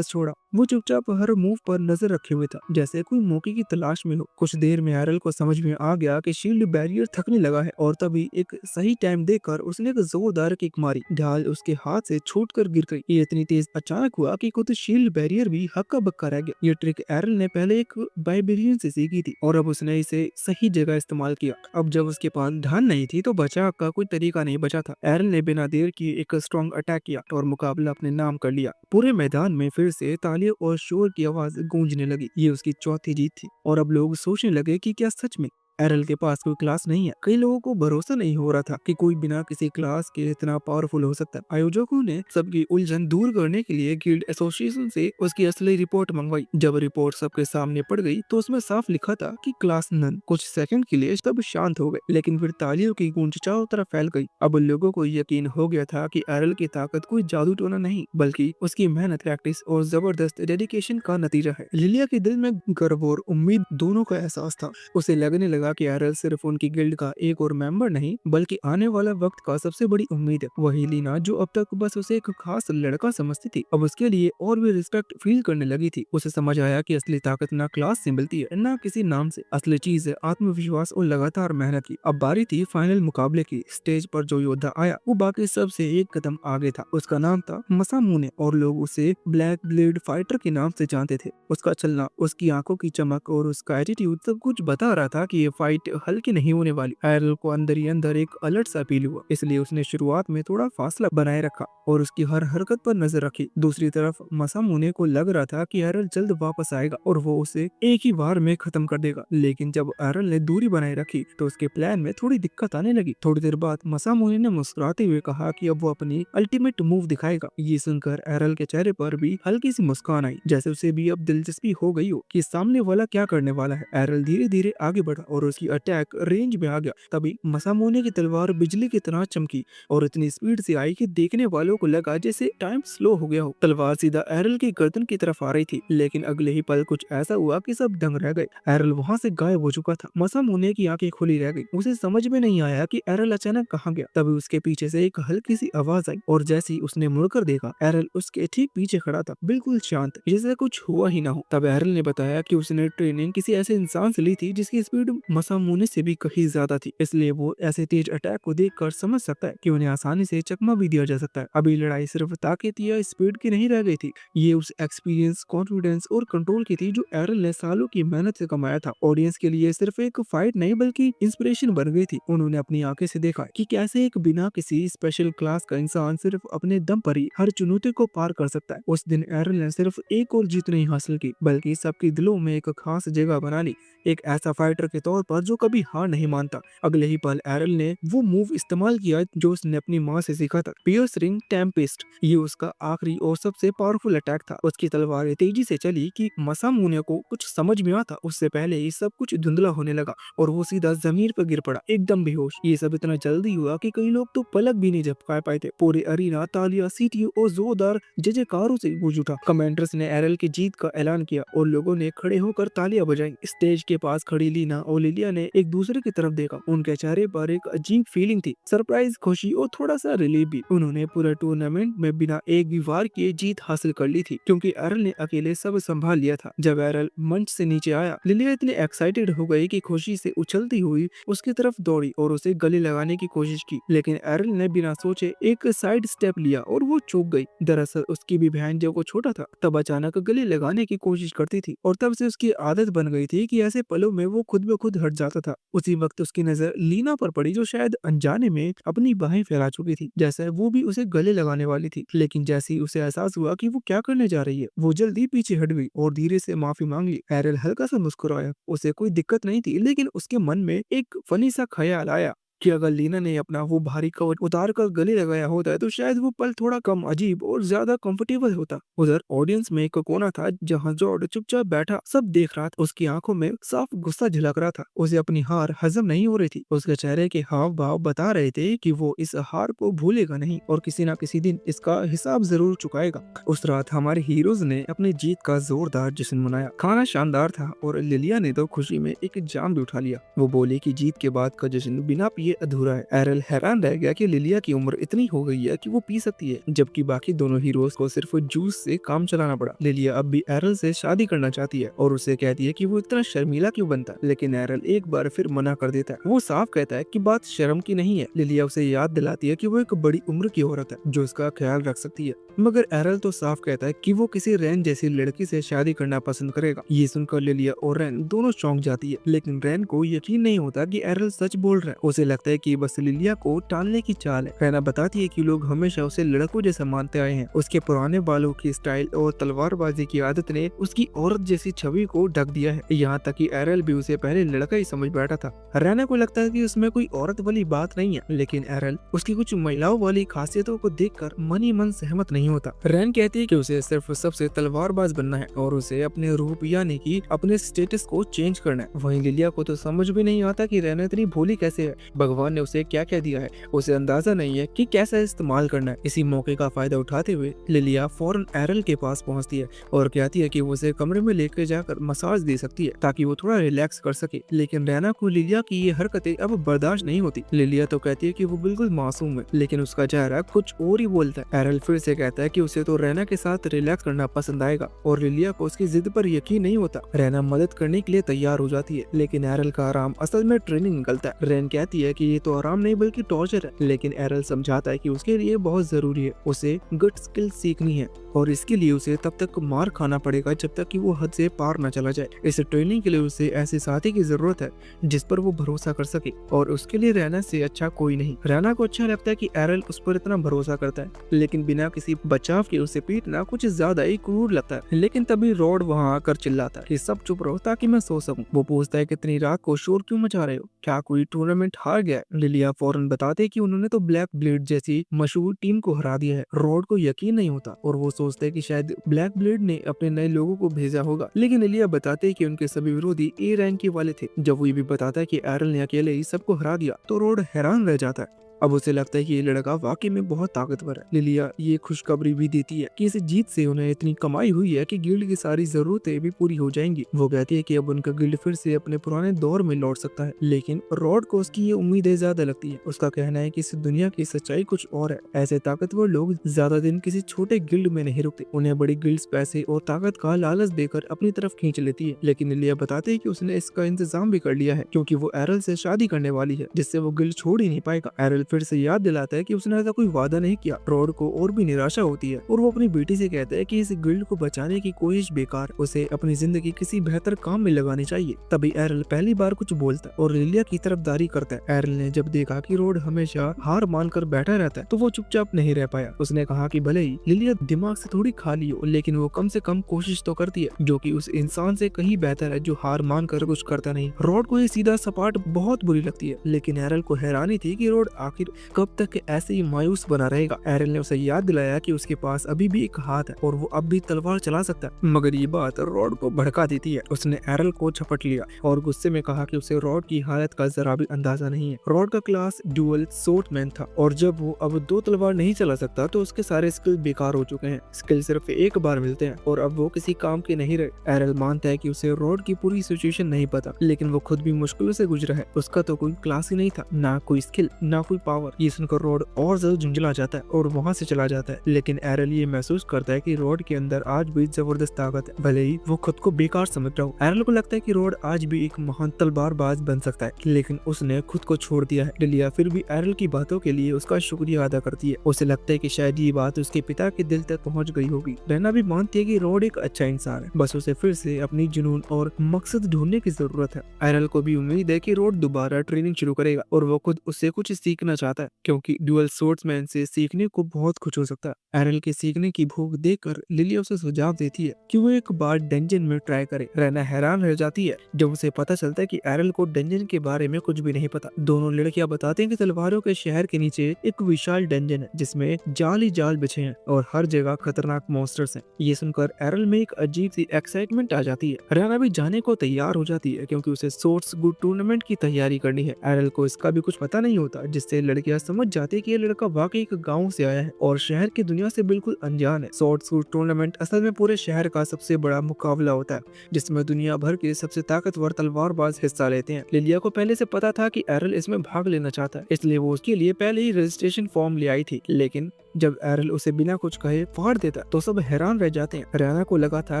छोड़ा। वो चुपचाप हर मूव पर नजर रखे हुए था, जैसे कोई मौके की तलाश में हो। कुछ देर में एरल को समझ में आ गया कि शील्ड बैरियर थकने लगा है और तभी एक सही टाइम देखकर उसने एक जोरदार किक मारी। ढाल उसके हाथ से छूटकर गिर गई। ये इतनी तेज अचानक हुआ कि खुद शील्ड बैरियर भी हक्का बक्का रह गया। ये ट्रिक एरल ने पहले एक बाइबेरियन से सीखी थी और अब उसने इसे सही जगह इस्तेमाल किया। अब जब उसके पास ढाल नहीं थी तो बचाव का कोई तरीका नहीं बचा था। एरल ने बिना देर किए एक स्ट्रॉन्ग अटैक किया और मुकाबला अपने नाम कर लिया। पूरे मैदान में फिर से तालियों और शोर की आवाज गूंजने लगी। ये उसकी चौथी जीत थी और अब लोग सोचने लगे कि क्या सच में एरल के पास कोई क्लास नहीं है। कई लोगों को भरोसा नहीं हो रहा था कि कोई बिना किसी क्लास के इतना पावरफुल हो सकता है। आयोजकों ने सबकी उलझन दूर करने के लिए गिल्ड एसोसिएशन से उसकी असली रिपोर्ट मंगवाई। जब रिपोर्ट सबके सामने पड़ गई तो उसमें साफ लिखा था कि क्लास नन। कुछ सेकंड के लिए सब शांत हो गए, लेकिन फिर तालियों की गूंज चारों तरफ फैल गई। अब लोगों को यकीन हो गया था कि एरल की ताकत कोई जादू टोना नहीं बल्कि उसकी मेहनत, प्रैक्टिस और जबरदस्त डेडिकेशन का नतीजा है। लिलिया के दिल में गर्व और उम्मीद दोनों का एहसास था। उसे लगने लगा लगा कि एरल सिर्फ उनकी गिल्ड का एक और मेंबर नहीं बल्कि आने वाला वक्त का सबसे बड़ी उम्मीद है। वही लीना जो अब तक बस उसे एक खास लड़का समझती थी, अब उसके लिए और भी रिस्पेक्ट फील करने लगी थी। उसे समझ आया कि असली ताकत ना क्लास से मिलती है ना किसी नाम से, असली चीज है आत्मविश्वास और लगातार मेहनत की। अब बारी थी फाइनल मुकाबले की। स्टेज पर जो योद्धा आया वो बाकी सब से एक कदम आगे था। उसका नाम था मसामुने और लोग उसे ब्लैक ब्लेड फाइटर के नाम से जानते थे। उसका चलना, उसकी आंखों की चमक और उसका एटीट्यूड सब कुछ बता रहा था कि ये फाइट हल्की नहीं होने वाली। एरल को अंदर ही अंदर एक अलर्ट सा फील हुआ, इसलिए उसने शुरुआत में थोड़ा फासला बनाए रखा और उसकी हर हरकत पर नजर रखी। दूसरी तरफ मसामुने को लग रहा था कि एरल जल्द वापस आएगा और वो उसे एक ही बार में खत्म कर देगा, लेकिन जब एरल ने दूरी बनाए रखी तो उसके प्लान में थोड़ी दिक्कत आने लगी। थोड़ी देर बाद मसामुने ने मुस्कुराते हुए कहा कि अब वो अपनी अल्टीमेट मूव दिखाएगा। ये सुनकर एरल के चेहरे पर भी हल्की सी मुस्कान आई, जैसे उसे भी अब दिलचस्पी हो गई हो कि सामने वाला क्या करने वाला है। एरल धीरे धीरे आगे बढ़ा और उसकी अटैक रेंज में आ गया। तभी मसामुने की तलवार बिजली की तरह चमकी और इतनी स्पीड से आई कि देखने वालों को लगा जैसे टाइम स्लो हो गया हो। तलवार सीधा एरल की गर्दन की तरफ आ रही थी, लेकिन अगले ही पल कुछ ऐसा हुआ कि सब दंग रह गए। एरल वहां से गायब हो चुका था। मसामुने की आंखें खुली रह गई। उसे समझ में नहीं आया कि एरल अचानक कहाँ गया। तभी उसके पीछे से एक हल्की सी आवाज आई और जैसे ही उसने मुड़कर देखा, एरल उसके ठीक पीछे खड़ा था, बिल्कुल शांत, जैसे कुछ हुआ ही ना हो। तब एरल ने बताया कि उसने ट्रेनिंग किसी ऐसे इंसान से ली थी जिसकी स्पीड मसामुने से भी कहीं ज्यादा थी, इसलिए वो ऐसे तेज अटैक को देखकर समझ सकता है कि उन्हें आसानी से चकमा भी दिया जा सकता है। अभी लड़ाई सिर्फ ताकत या स्पीड की नहीं रह गई थी, ये उस एक्सपीरियंस, कॉन्फिडेंस और कंट्रोल की थी जो एरल ने सालों की मेहनत से कमाया था। ऑडियंस के लिए सिर्फ एक फाइट नहीं बल्कि इंस्पिरेशन बन गई थी। उन्होंने अपनी आंखें से देखा कि कैसे एक बिना किसी स्पेशल क्लास का इंसान सिर्फ अपने दम पर ही हर चुनौती को पार कर सकता है। उस दिन एरल ने सिर्फ एक और जीत नहीं हासिल की बल्कि सबके दिलों में एक खास जगह बना ली, एक ऐसा फाइटर के तौर पर जो कभी हार नहीं मानता। अगले ही पल एरल ने वो मूव इस्तेमाल किया जो उसने अपनी माँ से सीखा था, पियर्सिंग टेम्पेस्ट। ये उसका आखिरी और सबसे पावरफुल अटैक था। उसकी तलवार तेजी से चली कि मसामुने को कुछ समझ में आता उससे पहले ही सब कुछ धुंधला होने लगा और वो सीधा जमीन पर गिर पड़ा, एकदम बेहोश। ये सब इतना जल्दी हुआ कि कई लोग तो पलक भी नहीं झपका पाए थे। पूरे अरीना तालियां, सीटी और जोरदार जयकारों से गूंज उठा। कमेंटर्स ने एरल की जीत का ऐलान किया और लोगों ने खड़े होकर तालियां बजाई। स्टेज के पास खड़ी लीना और लिलिया ने एक दूसरे की तरफ देखा। उनके चेहरे पर एक अजीब फीलिंग थी, सरप्राइज, खुशी और थोड़ा सा रिलीफ भी। उन्होंने पूरे टूर्नामेंट में बिना एक भी वार किए जीत हासिल कर ली थी क्योंकि एरल ने अकेले सब संभाल लिया था। जब एरल मंच से नीचे आया, लिलिया इतनी एक्साइटेड हो गई कि खुशी से उछलती हुई उसकी तरफ दौड़ी और उसे गले लगाने की कोशिश की, लेकिन एरल ने बिना सोचे एक साइड स्टेप लिया और वो चूक गई। दरअसल उसकी भी बहन जब वो छोटा था तब अचानक गले लगाने की कोशिश करती थी और तब से उसकी आदत बन गई थी कि ऐसे पलों में वो खुद ब खुद हट जाता था। उसी वक्त उसकी नजर लीना पर पड़ी जो शायद अनजाने में अपनी बाहें फैला चुकी थी, जैसे वो भी उसे गले लगाने वाली थी। लेकिन जैसे ही उसे एहसास हुआ कि वो क्या करने जा रही है, वो जल्दी पीछे हट गई और धीरे से माफी मांग ली। एरल हल्का सा मुस्कुराया, उसे कोई दिक्कत नहीं थी, लेकिन उसके मन में एक फनी सा ख्याल आया कि अगर लीना ने अपना वो भारी कवच उतार कर गले लगाया होता तो शायद वो पल थोड़ा कम अजीब और ज्यादा कंफर्टेबल होता। उधर ऑडियंस में एक कोना था जहां जॉर्ड चुपचाप बैठा सब देख रहा था। उसकी आंखों में साफ गुस्सा झलक रहा था, उसे अपनी हार हजम नहीं हो रही थी। उसके चेहरे के हाव भाव बता रहे थे कि वो इस हार को भूलेगा नहीं और किसी न किसी दिन इसका हिसाब जरूर चुकाएगा। उस रात हमारे हीरोज ने अपनी जीत का जोरदार जश्न मनाया। खाना शानदार था और लिलिया ने तो खुशी में एक जाम भी उठा लिया। वो बोली कि जीत के बाद का जश्न बिना पिए अधूरा है। एरल हैरान रह गया कि लिलिया की उम्र इतनी हो गई है कि वो पी सकती है, जबकि बाकी दोनों हीरोज को सिर्फ जूस से काम चलाना पड़ा। लिलिया अब भी एरल से शादी करना चाहती है और उसे कहती है कि वो इतना शर्मीला क्यों बनता है, लेकिन एरल एक बार फिर मना कर देता है। वो साफ कहता है कि बात शर्म की नहीं है। लिलिया उसे याद दिलाती है कि वो एक बड़ी उम्र की औरत है जो उसका ख्याल रख सकती है, मगर एरल तो साफ कहता है कि वो किसी रैन जैसी लड़की से शादी करना पसंद करेगा। ये सुनकर लिलिया और रैन दोनों चौंक जाती है, लेकिन रैन को यकीन नहीं होता कि एरल सच बोल रहा है। उसे लगता है कि बस लिलिया को टालने की चाल है। रैना बताती है कि लोग हमेशा उसे लड़कों जैसा मानते आए हैं। उसके पुराने बालों की स्टाइल और तलवारबाजी की आदत ने उसकी औरत जैसी छवि को ढक दिया है, यहाँ तक कि एरल भी उसे पहले लड़का ही समझ बैठा था। रैना को लगता है कि उसमें कोई औरत वाली बात नहीं है, लेकिन एरल उसकी कुछ महिलाओं वाली खासियतों को देखकर मन ही मन सहमत नहीं होता। रैन कहती है कि उसे सिर्फ सबसे तलवारबाज बनना है और उसे अपने रूप यानी कि अपने स्टेटस को चेंज करना है। वहीं लिलिया को तो समझ भी नहीं आता कि रैना इतनी भोली कैसे है, भगवान ने उसे क्या क्या दिया है, उसे अंदाजा नहीं है कि कैसे इस्तेमाल करना है। इसी मौके का फायदा उठाते हुए लिलिया फौरन एरल के पास पहुंचती है और कहती है कि वो उसे कमरे में लेकर जाकर मसाज दे सकती है ताकि वो थोड़ा रिलैक्स कर सके। लेकिन रैना को लिलिया की ये हरकतें अब बर्दाश्त नहीं होती। लिलिया तो कहती है कि वो बिल्कुल मासूम है, लेकिन उसका चेहरा कुछ और ही बोलता है। एरल फिर से कहता है कि उसे तो रैना के साथ रिलैक्स करना पसंद आएगा और लिलिया को उसकी जिद पर यकीन नहीं होता। रैना मदद करने के लिए तैयार हो जाती है, लेकिन एरल का आराम असल में ट्रेनिंग निकलता है। रैन कहती है कि ये तो आराम नहीं बल्कि टॉर्चर है, लेकिन एरल समझाता है कि उसके लिए बहुत जरूरी है, उसे गुड स्किल सीखनी है और इसके लिए उसे तब तक मार खाना पड़ेगा जब तक कि वो हद से पार न चला जाए। इस ट्रेनिंग के लिए उसे ऐसे साथी की जरूरत है जिस पर वो भरोसा कर सके और उसके लिए रैना से अच्छा कोई नहीं। रैना को अच्छा लगता है कि एरल उस पर इतना भरोसा करता है, लेकिन बिना किसी बचाव के उसे पीटना कुछ ज्यादा ही क्रूर लगता है। लेकिन तभी रॉड वहाँ आकर चिल्लाता है कि सब चुप रहो ताकि मैं सो सकूं। वो पूछता है कि इतनी रात को शोर क्यों मचा रहे हो, क्या कोई टूर्नामेंट हार गया है? लिलिया फौरन बताते कि उन्होंने तो ब्लैक ब्लेड जैसी मशहूर टीम को हरा दिया है। रॉड को यकीन नहीं होता और वो सोचते हैं कि शायद ब्लैक ब्लेड ने अपने नए लोगों को भेजा होगा, लेकिन लिलिया बताते हैं कि उनके सभी विरोधी ए रैंक के वाले थे। जब वो ये भी बताता है कि एरल ने अकेले ही सबको हरा दिया तो रॉड हैरान रह जाता है। अब उसे लगता है कि ये लड़का वाकई में बहुत ताकतवर है। लिलिया ये खुशखबरी भी देती है कि इस जीत से उन्हें इतनी कमाई हुई है कि गिल्ड की सारी जरूरतें भी पूरी हो जाएंगी। वो कहती है कि अब उनका गिल्ड फिर से अपने पुराने दौर में लौट सकता है, लेकिन रॉड को उसकी ये उम्मीदें ज्यादा लगती है। उसका कहना है कि इस दुनिया की सच्चाई कुछ और है। ऐसे ताकतवर लोग ज्यादा दिन किसी छोटे गिल्ड में नहीं रुकते, उन्हें बड़ी गिल्ड्स पैसे और ताकत का लालच देकर अपनी तरफ खींच लेती है। लेकिन लिलिया बताती है कि उसने इसका इंतजाम भी कर लिया है क्योंकि वो एरल से शादी करने वाली है, जिससे वो गिल्ड छोड़ ही नहीं पाएगा। एरल फिर से याद दिलाता है कि उसने ऐसा कोई वादा नहीं किया। रॉड को और भी निराशा होती है और वो अपनी बेटी से कहता है कि इस गिल्ड को बचाने की कोशिश बेकार, उसे अपनी जिंदगी किसी बेहतर काम में लगानी चाहिए। तभी एरल पहली बार कुछ बोलता है और लिलिया की तरफदारी करता है। एरल ने जब देखा कि रॉड हमेशा हार मानकर बैठा रहता है तो वो चुपचाप नहीं रह पाया। उसने कहा कि भले ही लिलिया दिमाग से थोड़ी खाली हो, लेकिन वो कम से कम कोशिश तो करती है, जो कि उस इंसान से कहीं बेहतर है जो हार मानकर कुछ करता नहीं। रॉड को ये सीधा सपाट बहुत बुरी लगती है, लेकिन एरल को हैरानी थी कि रॉड आखिर कब तक ऐसे ही मायूस बना रहेगा। एरल ने उसे याद दिलाया कि उसके पास अभी भी एक हाथ है और वो अब भी तलवार चला सकता है, मगर ये बात रॉड को भड़का देती है। उसने एरल को झपट लिया और गुस्से में कहा कि उसे रॉड की हालत का जरा भी अंदाजा नहीं है। रॉड का क्लास ड्यूअल स्वॉर्डमैन था और जब वो अब 2 तलवार नहीं चला सकता तो उसके सारे स्किल बेकार हो चुके हैं। स्किल सिर्फ एक बार मिलते हैं और अब वो किसी काम के नहीं रहे। एरल मानता है कि उसे रॉड की पूरी सिचुएशन नहीं पता, लेकिन वो खुद भी मुश्किलों से गुजरा है। उसका तो कोई क्लास ही नहीं था, ना कोई स्किल ना कोई पावर। ये सुनकर रॉड और ज्यादा झुंझला जाता है और वहाँ से चला जाता है। लेकिन एरल ये महसूस करता है कि रॉड के अंदर आज भी जबरदस्त ताकत है, भले ही वो खुद को बेकार समझ रहा हो। एरल को लगता है कि रॉड आज भी एक महान तलवारबाज बन सकता है, लेकिन उसने खुद को छोड़ दिया है। लिलिया फिर भी एरल की बातों के लिए उसका शुक्रिया अदा करती है। उसे लगता है कि शायद ये बात उसके पिता के दिल तक पहुंच गई होगी। रैना भी मानती है कि रॉड एक अच्छा इंसान है, बस उसे फिर से अपनी जुनून और मकसद ढूंढने की जरूरत है। एरल को भी उम्मीद है कि रॉड दोबारा ट्रेनिंग शुरू करेगा और वो खुद उससे कुछ सीखना चाहता है, क्योंकि ड्यूअल स्वॉर्ड्समैन से सीखने को बहुत कुछ हो सकता है। एरल के सीखने की भूख देखकर लिलिया उसे सुझाव देती है कि वो एक बार डंजन में ट्राई करे। रैना हैरान रह जाती है जब उसे पता चलता है कि एरल को डंजन के बारे में कुछ भी नहीं पता। दोनों लड़कियां बताती हैं कि तलवारों के शहर के नीचे एक विशाल डंजन है जिसमें जाल ही जाल बिछे हैं और हर जगह खतरनाक मॉन्स्टर्स हैं। ये सुनकर एरल में एक अजीब सी एक्साइटमेंट आ जाती है। रैना भी जाने को तैयार हो जाती है क्योंकि उसे सोर्ट्स गुड टूर्नामेंट की तैयारी करनी है। एरल को इसका भी कुछ पता नहीं होता, जिससे लड़कियां समझ जाती है कि ये लड़का वाकई एक गाँव से आया है और शहर की दुनिया से बिल्कुल अनजान है। शॉर्ट शूट टूर्नामेंट असल में पूरे शहर का सबसे बड़ा मुकाबला होता है, जिसमें दुनिया भर के सबसे ताकतवर तलवारबाज हिस्सा लेते हैं। लिलिया को पहले से पता था कि एरल इसमें भाग लेना चाहता है, इसलिए वो उसके लिए पहले ही रजिस्ट्रेशन फॉर्म ले आई थी। लेकिन जब एरल उसे बिना कुछ कहे फाड़ देता तो सब हैरान रह जाते हैं। रैना को लगा था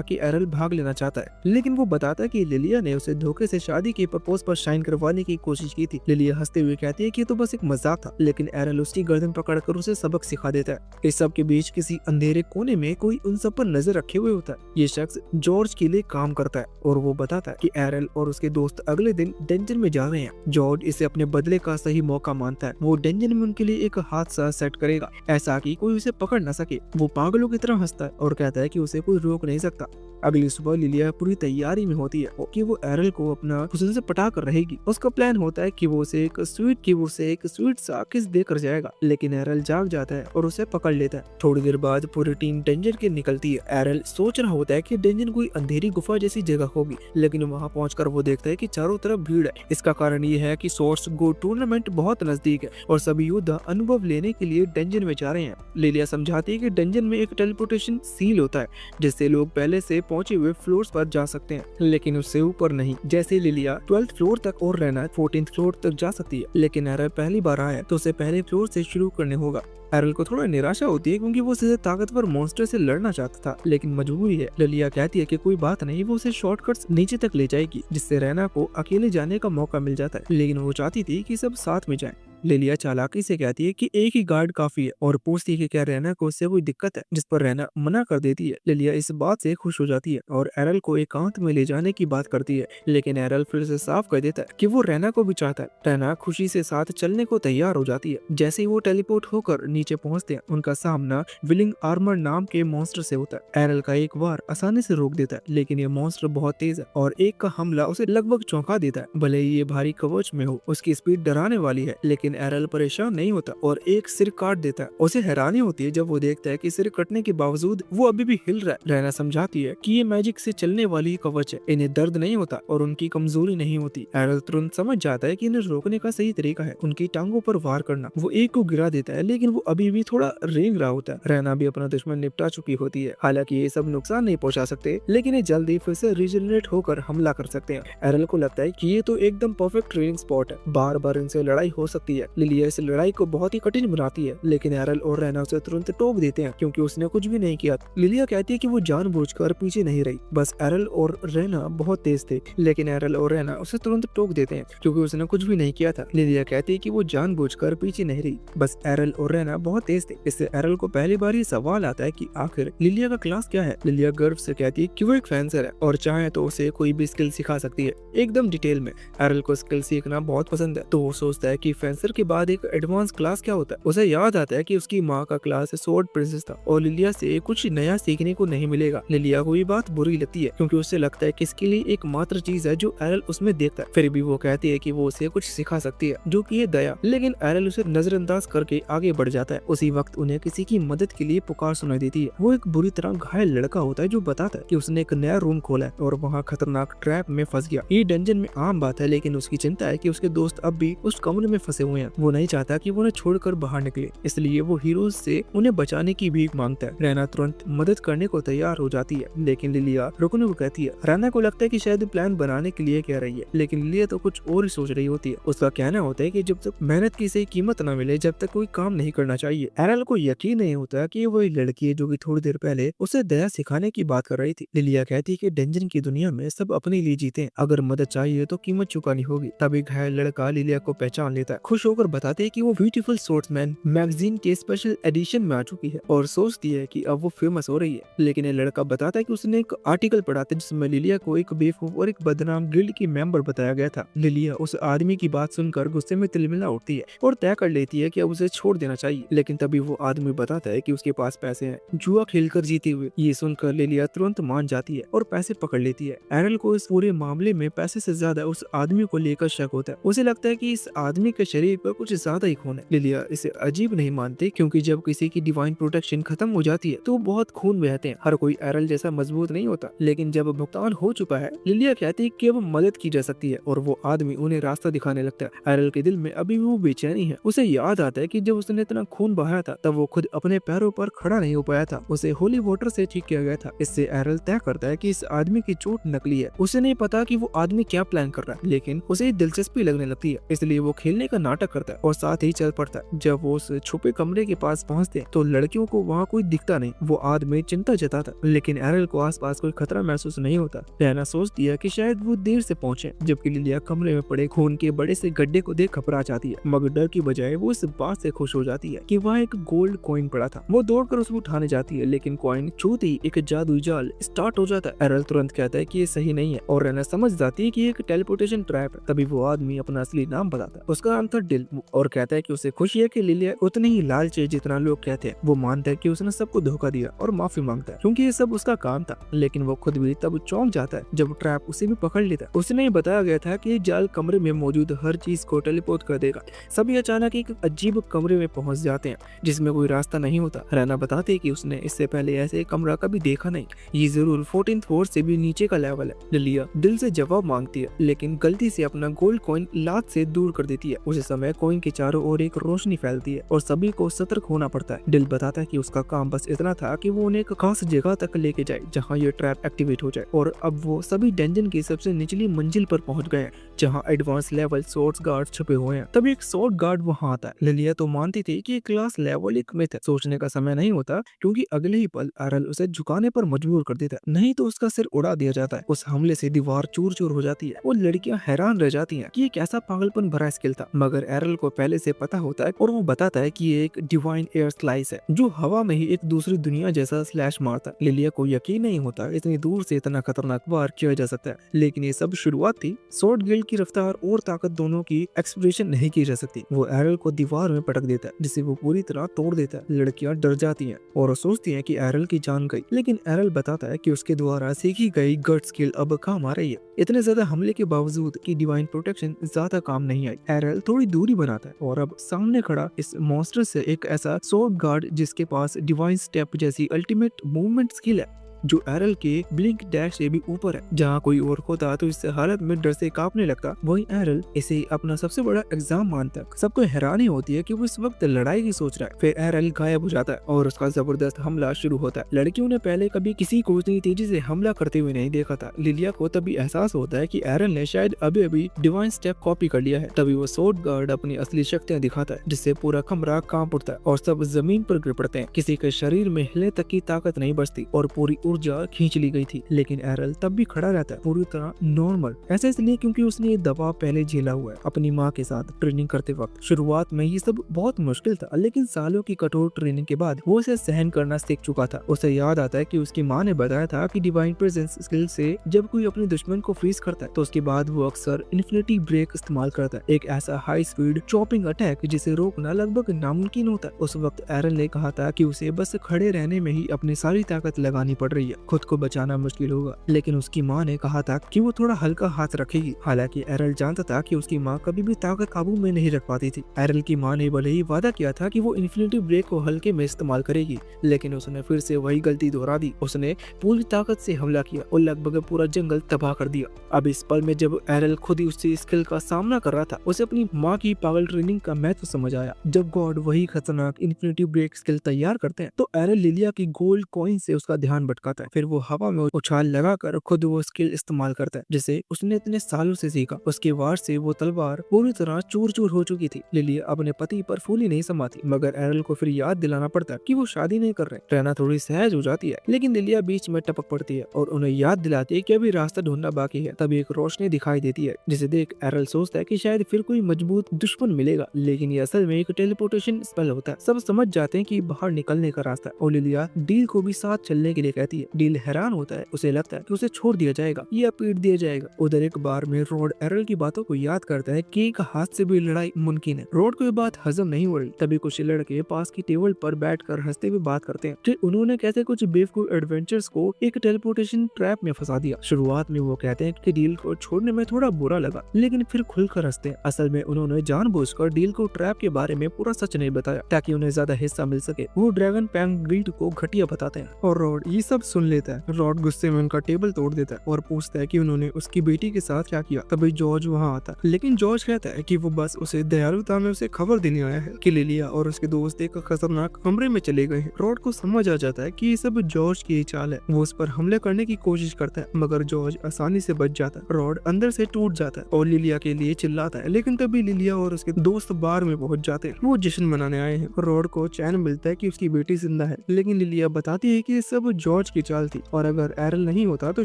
कि एरल भाग लेना चाहता है, लेकिन वो बताता कि लिलिया ने उसे धोखे से शादी के प्रपोज पर साइन करवाने की कोशिश की थी। लिलिया हंसते हुए कहती है कि तो बस एक मजाक था, लेकिन एरल उसकी गर्दन पकड़कर उसे सबक सिखा देता है। इस सब के बीच किसी अंधेरे कोने में कोई उन सब पर नजर रखे हुए होता है। ये शख्स जॉर्ज के लिए काम करता है और वो बताता है कि एरल और उसके दोस्त अगले दिन डंजन में जा रहे हैं। जॉर्ज इसे अपने बदले का सही मौका मानता है। वो डंजन में उनके लिए एक हादसा सेट करेगा। ऐसा ताकि कोई उसे पकड़ न सके। वो पागलों की तरह हंसता है और कहता है कि उसे कोई रोक नहीं सकता। अगली सुबह लिलिया पूरी तैयारी में होती है कि वो एरल को अपना हुस्न से पटा कर रहेगी। उसका प्लान होता है कि वो उसे एक स्वीट सा किस देकर जाएगा, लेकिन एरल जाग जाता है और उसे पकड़ लेता है। थोड़ी देर बाद पूरी टीम डेंजन के निकलती है। एरल सोच रहा होता है कि डेंजन कोई अंधेरी गुफा जैसी जगह होगी, लेकिन वहाँ पहुंचकर वो देखता है कि चारों तरफ भीड़ है। इसका कारण ये है कि सोर्स गो टूर्नामेंट बहुत नजदीक है और सभी योद्धा अनुभव लेने के लिए डेंजन में जा रहे हैं। लिलिया समझाती है कि डेंजन में एक टेलीपोर्टेशन सील होता है जिससे लोग पहले से पहुंचे हुए फ्लोर्स पर जा सकते हैं, लेकिन उससे ऊपर नहीं। जैसे लिलिया 12th फ्लोर तक और रहना 14th फ्लोर तक जा सकती है, लेकिन एरल पहली बार आया है तो उसे पहले फ्लोर से शुरू करने होगा। एरल को थोड़ा निराशा होती है क्योंकि वो सीधे ताकतवर मॉन्स्टर से लड़ना चाहता था, लेकिन मजबूरी है। लिलिया कहती है कि कोई बात नहीं, वो उसे शॉर्टकट्स नीचे तक ले जाएगी जिससे रैना को अकेले जाने का मौका मिल जाता है, लेकिन वो चाहती थी कि सब साथ में जाएं। लिलिया चालाकी से कहती है कि एक ही गार्ड काफी है और पूछती है कि क्या रैना को उससे कोई दिक्कत है, जिस पर रैना मना कर देती है। लिलिया इस बात से खुश हो जाती है और एरल को एकांत में ले जाने की बात करती है, लेकिन एरल फिर से साफ कर देता है कि वो रैना को भी चाहता है। रैना खुशी से साथ चलने को तैयार हो जाती है। जैसे ही वो टेलीपोर्ट होकर नीचे पहुंचते हैं, उनका सामना विलिंग आर्मर नाम के मॉन्स्टर से होता है। एरल का एक बार आसानी से रोक देता है, लेकिन ये मॉन्स्टर बहुत तेज है और एक का हमला उसे लगभग चौंका देता है। भले ही ये भारी कवच में हो, उसकी स्पीड डराने वाली है, लेकिन एरल परेशान नहीं होता और एक सिर काट देता है। उसे हैरानी होती है जब वो देखता है कि सिर कटने के बावजूद वो अभी भी हिल रहा है। रैना समझाती है कि ये मैजिक से चलने वाली कवच है, इन्हें दर्द नहीं होता और उनकी कमजोरी नहीं होती। एरल तुरंत समझ जाता है कि इन्हें रोकने का सही तरीका है उनकी टांगों पर वार करना। वो एक को गिरा देता है, लेकिन वो अभी भी थोड़ा रेंग रहा होता है। रैना भी अपना दुश्मन निपटा चुकी होती है। हालांकि ये सब नुकसान नहीं पहुंचा सकते, लेकिन ये जल्दी फिर से रिजनरेट होकर हमला कर सकते हैं। एरल को लगता है कि ये तो एकदम परफेक्ट ट्रेनिंग स्पॉट है, बार बार इनसे लड़ाई हो सकती है। लिलिया इस लड़ाई को बहुत ही कठिन बनाती है, लेकिन एरल और रैना उसे तुरंत टोक देते हैं क्योंकि उसने कुछ भी नहीं किया। लिलिया कहती है कि वो जानबूझकर पीछे नहीं रही, बस एरल और रैना बहुत तेज थे, लेकिन एरल और रैना उसे तुरंत टोक देते हैं क्योंकि उसने कुछ भी नहीं किया था। लिलिया कहती है कि वो जानबूझकर पीछे नहीं रही, बस एरल और रैना बहुत तेज थे। इससे एरल को पहली बार ये सवाल आता है कि आखिर लिलिया का क्लास क्या है। लिलिया गर्व से कहती है कि वो एक फेंसर है और चाहे तो उसे कोई भी स्किल सिखा सकती है, एकदम डिटेल में। एरल को स्किल सीखना बहुत पसंद है, तो वो सोचता है कि फेंसर के बाद एक एडवांस क्लास क्या होता है। उसे याद आता है कि उसकी माँ का क्लास स्वॉर्ड प्रिंसेस था और लिलिया से कुछ नया सीखने को नहीं मिलेगा। लिलिया को ये बात बुरी लगती है क्योंकि उसे लगता है कि इसके लिए एकमात्र चीज है जो एरल उसमें देखता है। फिर भी वो कहती है कि वो उसे कुछ सिखा सकती है, जो कि है दया, लेकिन एरल उसे नजरअंदाज करके आगे बढ़ जाता है। उसी वक्त उन्हें किसी की मदद के लिए पुकार सुनाई देती है। वो एक बुरी तरह घायल लड़का होता है जो बताता है कि उसने एक नया रूम खोला है और वहाँ खतरनाक ट्रैप में फंस गया। ये डंजन में आम बात है, लेकिन उसकी चिंता है कि उसके दोस्त अब भी उस कमरे में फंसे हुए हैं। वो नहीं चाहता कि वो उन्हें छोड़कर बाहर निकले, इसलिए वो हीरोज से उन्हें बचाने की भीख मांगता है। रैना तुरंत मदद करने को तैयार हो जाती है, लेकिन लिलिया रुकने को कहती है। रैना को लगता है कि शायद प्लान बनाने के लिए कह रही है, लेकिन लिलिया तो कुछ और ही सोच रही होती है। उसका कहना होता है कि जब तक मेहनत की सही कीमत न मिले, जब तक कोई काम नहीं करना चाहिए। एरल को यकीन नहीं होता कि वही लड़की है जो कि थोड़ी देर पहले उसे दया सिखाने की बात कर रही थी। लिलिया कहती है कि डेंजन की दुनिया में सब अपने लिए जीते हैं, अगर मदद चाहिए तो कीमत चुकानी होगी। तभी घायल लड़का लिलिया को पहचान लेता है। खुश होकर बताते हैं कि वो ब्यूटीफुल स्पोर्ट्समैन मैगजीन के स्पेशल एडिशन में आ चुकी है और सोचती है कि अब वो फेमस हो रही है। लेकिन ये लड़का बताता है कि उसने एक आर्टिकल पढ़ा था जिसमें लिलिया को एक बेवकूफ और एक बदनाम गिल्ड की मेंबर बताया गया था। लिलिया उस आदमी की बात सुनकर गुस्से में तिलमिला उठती है और तय कर लेती है कि अब उसे छोड़ देना चाहिए, लेकिन तभी वो आदमी बताता है कि उसके पास पैसे हैं, जुआ खेलकर जीते हुए। ये सुनकर लिलिया तुरंत मान जाती है और पैसे पकड़ लेती है। एरल को इस पूरे मामले में पैसे से ज्यादा उस आदमी को लेकर शक होता है। उसे लगता है कि इस आदमी के शरीर पर कुछ ज्यादा ही खून है। लिलिया इसे अजीब नहीं मानती क्योंकि जब किसी की डिवाइन प्रोटेक्शन खत्म हो जाती है तो बहुत खून बहते हैं। हर कोई एरल जैसा मजबूत नहीं होता, लेकिन जब भुगतान हो चुका है, लिलिया कहती है कि अब मदद की जा सकती है और वो आदमी उन्हें रास्ता दिखाने लगता है। एरल के दिल में अभी भी वो बेचैनी है। उसे याद आता है कि जब उसने इतना खून बहाया था तब वो खुद अपने पैरों पर खड़ा नहीं हो पाया था, उसे होली वाटर से ठीक किया गया था। इससे एरल तय करता है कि इस आदमी की चोट नकली है। उसे नहीं पता कि वो आदमी क्या प्लान कर रहा है, लेकिन उसे दिलचस्पी लगने लगती है, इसलिए वो खेलने का नाटक करता है और साथ ही चल पड़ता है। जब वो उस छुपे कमरे के पास पहुंचते हैं तो लड़कियों को वहाँ कोई दिखता नहीं। वो आदमी चिंता जताता, लेकिन एरल को आसपास कोई खतरा महसूस नहीं होता। रैना सोचती है कि शायद वो देर से पहुंचे, जबकि लिलिया कमरे में पड़े खून के बड़े से गड्ढे को देख घबरा जाती है, मगर डर की बजाय वो इस बात से खुश हो जाती है कि वहाँ एक गोल्ड कॉइन पड़ा था। वो दौड़कर उसको उठाने जाती है, लेकिन कॉइन छूते ही एक जादुई जाल स्टार्ट हो जाता है। एरल तुरंत कहता है कि ये सही नहीं है और रैना समझ जाती है कि एक टेलीपोर्टेशन ट्रैप है। तभी वो आदमी अपना असली नाम बताता है। उसका नाम था दिल और कहता है कि उसे खुशी है कि लिलिया उतनी ही लालची है जितना लोग कहते हैं। वो मानता है कि उसने सबको धोखा दिया और माफी मांगता है क्योंकि ये सब उसका काम था, लेकिन वो खुद भी तब चौंक जाता है जब ट्रैप उसे भी पकड़ लेता है। उसे नहीं बताया गया था कि जाल कमरे में मौजूद हर चीज को टेलीपोर्ट कर देगा। सभी अचानक एक अजीब कमरे में पहुंच जाते हैं जिसमें कोई रास्ता नहीं होता। रैना बताते हैं कि उसने इससे पहले ऐसे कमरा कभी देखा नहीं, ये जरूर 14th फ्लोर से भी नीचे का लेवल है। लिलिया दिल से जवाब मांगती है लेकिन गलती से अपना गोल्ड कॉइन लात से दूर कर देती है। उसी समय कॉइन के चारों ओर एक रोशनी फैलती है और सभी को सतर्क होना पड़ता है। दिल बताता है कि उसका काम बस इतना था कि वो उन्हें एक खास जगह तक लेके जाए जहाँ ये ट्रैप एक्टिवेट हो जाए, और अब वो सभी डंजन की सबसे निचली मंजिल पर पहुंच गए हैं जहाँ एडवांस लेवल सोर्स गार्ड छुपे हुए हैं। तभी एक सोर्स गार्ड वहाँ आता है। लिलिया तो मानती थी कि क्लास लेवल एक मिथ है, सोचने का समय नहीं होता क्योंकि अगले ही पल एरल उसे झुकाने पर मजबूर कर देता है, नहीं तो उसका सिर उड़ा दिया जाता है। उस हमले से दीवार चूर चूर हो जाती है और लड़कियां हैरान रह जाती हैं कि ये कैसा पागलपन भरा स्किल था, मगर एरल को पहले से पता होता है और वो बताता है कि ये एक डिवाइन एयर स्लाइस है जो हवा में ही एक दूसरी दुनिया जैसा स्लैश मारता है। लिलिया को यकीन नहीं होता इतनी दूर से इतना खतरनाक वार किया जा सकता है, लेकिन ये सब शुरुआत थी। स्वॉर्ड गिल्ड की रफ्तार और ताकत दोनों की एक्सप्रेशन नहीं की जा सकती। वो एरल को दीवार में पटक देता है जिसे वो पूरी तरह तोड़ देता है। लड़कियां डर जाती हैं और सोचती हैं कि एरल की जान गई, लेकिन एरल बताता है कि उसके द्वारा सीखी गई गट स्किल अब काम आ रही है। इतने ज्यादा हमले के बावजूद कि डिवाइन प्रोटेक्शन ज्यादा काम नहीं आई। एरल थोड़ी दूरी बनाता है और अब सामने खड़ा इस मॉन्स्टर से एक ऐसा स्वॉर्ड गार्ड जिसके पास डिवाइन स्टेप जैसी अल्टीमेट मूवमेंट स्किल है जो एरल के ब्लिंक डैश से भी ऊपर है। जहाँ कोई और होता तो इस हालत में डर से कांपने लगता, वहीं एरल इसे अपना सबसे बड़ा एग्जाम मानता है। सबको हैरानी होती है कि वो इस वक्त लड़ाई की सोच रहा है। फिर एरल गायब हो जाता है और उसका जबरदस्त हमला शुरू होता है। लड़कियों ने पहले कभी किसी को इतनी तेजी से हमला करते हुए नहीं देखा था। लिलिया को तभी एहसास होता है कि एरल ने शायद अभी अभी डिवाइन स्टेप कॉपी कर लिया है। तभी वो स्वॉर्ड गार्ड अपनी असली शक्तियां दिखाता है जिससे पूरा कमरा कांप उठता है और सब जमीन पर गिर पड़ते हैं। किसी के शरीर में हिले तक की ताकत नहीं बचती और पूरी ऊर्जा खींच ली गई थी, लेकिन एरल तब भी खड़ा रहता है पूरी तरह नॉर्मल। ऐसा इसलिए क्योंकि उसने ये दबाव पहले झेला हुआ है अपनी माँ के साथ ट्रेनिंग करते वक्त। शुरुआत में ये सब बहुत मुश्किल था, लेकिन सालों की कठोर ट्रेनिंग के बाद वो इसे सहन करना सीख चुका था। उसे याद आता है कि उसकी माँ ने बताया था कि डिवाइन प्रेजेंस स्किल से जब कोई अपने दुश्मन को फ्रीज करता है तो उसके बाद वो अक्सर इन्फिनिटी ब्रेक इस्तेमाल करता है, एक ऐसा हाई स्पीड चॉपिंग अटैक जिसे रोकना लगभग नामुमकिन होता है। उस वक्त एरल ने कहा था कि उसे बस खड़े रहने में ही अपनी सारी ताकत लगानी पड़ रही है, खुद को बचाना मुश्किल होगा। लेकिन उसकी माँ ने कहा था कि वो थोड़ा हल्का हाथ रखेगी। हालांकि एरल जानता था कि उसकी माँ कभी भी ताकत काबू में नहीं रख पाती थी। एरल की माँ ने भले ही वादा किया था कि वो इन्फिनिटी ब्रेक को हल्के में इस्तेमाल करेगी, लेकिन उसने फिर से वही गलती दोहरा दी। उसने पूरी ताकत से हमला किया और लगभग पूरा जंगल तबाह कर दिया। अब इस पल में जब एरल खुद ही उसी स्किल का सामना कर रहा था, उसे अपनी माँ की पागल ट्रेनिंग का महत्व समझ आया। जब गॉड वही खतरनाक इन्फिनिटी ब्रेक स्किल तैयार करते हैं तो एरल लिलिया की गोल्ड कॉइन से उसका ध्यान भटकाता है। फिर वो हवा में उछाल लगाकर खुद वो स्किल इस्तेमाल करता है जिसे उसने इतने सालों से सीखा। उसके वार से वो तलवार पूरी तरह चूर चूर हो चुकी थी। लिलिया अपने पति पर फूली नहीं समाती, मगर एरल को फिर याद दिलाना पड़ता है कि वो शादी नहीं कर रहे। रहना थोड़ी सहज हो जाती है, लेकिन लिलिया बीच में टपक पड़ती है और उन्हें याद दिलाती है कि अभी रास्ता ढूंढना बाकी है। तभी एक रोशनी दिखाई देती है जिसे देख एरल सोचता है कि शायद फिर कोई मजबूत दुश्मन मिलेगा, लेकिन ये असल में एक टेलीपोर्टेशन स्पेल होता है। सब समझ जाते हैं कि बाहर निकलने का रास्ता है और लिलिया डील को भी साथ चलने के लिए कहती है। डील हैरान होता है, उसे लगता है कि उसे छोड़ दिया जाएगा या पीट दिया जाएगा। उधर एक बार में रोड एरल की बातों को याद करता है कि एक हाथ से भी लड़ाई मुमकिन है। रोड को ये बात हजम नहीं हो रही। तभी कुछ लड़के पास की टेबल पर बैठकर हंसते हुए बात करते हैं कि उन्होंने कैसे कुछ बेवकूफ एडवेंचर्स को एक टेलीपोर्टेशन ट्रैप में फंसा दिया। शुरुआत में वो कहते हैं कि डील को छोड़ने में थोड़ा बुरा लगा, लेकिन फिर खुलकर हंसते हैं। असल में उन्होंने जानबूझकर डील को ट्रैप के बारे में पूरा सच नहीं बताया ताकि उन्हें ज्यादा हिस्सा मिल सके। वो ड्रैगन पैंग ग्रीड को घटिया बताते हैं और रॉड ये सब सुन लेता है। रॉड गुस्से में उनका टेबल तोड़ देता है और पूछता है कि उन्होंने उसकी बेटी के साथ क्या किया। तभी जॉर्ज वहाँ आता है, लेकिन जॉर्ज कहता है कि वो बस उसे दयालुता में उसे खबर देने आया है कि लिलिया और उसके दोस्त एक खतरनाक कमरे में चले गए हैं। रॉड को समझ आ जाता है कि ये सब जॉर्ज की ही चाल है। वो उस पर हमले करने की कोशिश करता है, मगर जॉर्ज आसानी से बच जाता है। रॉड अंदर से टूट जाता है और लिलिया के लिए चिल्लाता है, लेकिन तभी लिलिया और उसके दोस्त बार में पहुंच जाते हैं। वो जश्न मनाने आए हैं। रॉड को चैन मिलता है कि उसकी बेटी जिंदा है, लेकिन लिलिया बताती है कि ये सब जॉर्ज की चाल थी और अगर एरल नहीं होता तो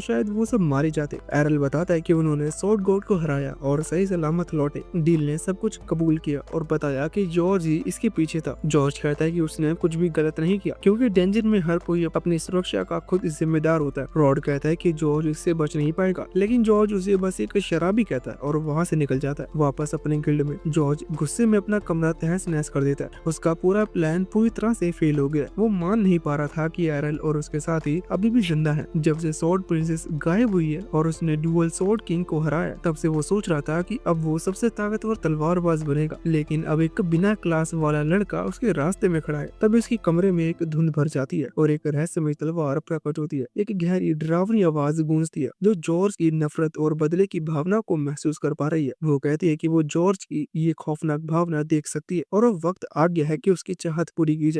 शायद वो सब मारे जाते। एरल बताता है कि उन्होंने स्वॉर्ड गॉड को हराया और सही सलामत लौटे। डील ने सब कुछ कबूल किया और बताया कि जॉर्ज ही इसके पीछे था। जॉर्ज कहता है कि उसने कुछ भी गलत नहीं किया क्योंकि डेंजर में हर कोई अपनी सुरक्षा का खुद जिम्मेदार होता है। रॉड कहता है कि जॉर्ज इससे बच नहीं पाएगा, लेकिन जॉर्ज उसे बस एक शराबी कहता है और वहाँ से निकल जाता है वापस अपने गिल्ड में। जॉर्ज गुस्से में अपना कमरा तहस नहस कर देता है। उसका पूरा प्लान पूरी तरह से फेल हो गया। वो मान नहीं पा रहा था कि एरल और उसके साथी अभी भी जिंदा है। जब से स्वॉर्ड प्रिंसेस गायब हुई है और उसने ड्यूअल स्वॉर्ड किंग को हराया, तब से वो सोच रहा था कि अब वो सबसे ताकतवर तलवारबाज बनेगा, लेकिन अब एक बिना क्लास वाला लड़का उसके रास्ते में खड़ा है। तब इसके कमरे में एक धुंध भर जाती है और एक रहस्यमय तलवार प्रकट होती है। एक गहरी डरावनी आवाज गूंजती है जो जॉर्ज की नफरत और बदले की भावना को महसूस कर पा रही है। वो कहती है कि वो जॉर्ज की ये खौफनाक भावना देख सकती है और अब वक्त आ गया है कि उसकी चाहत पूरी की जाए।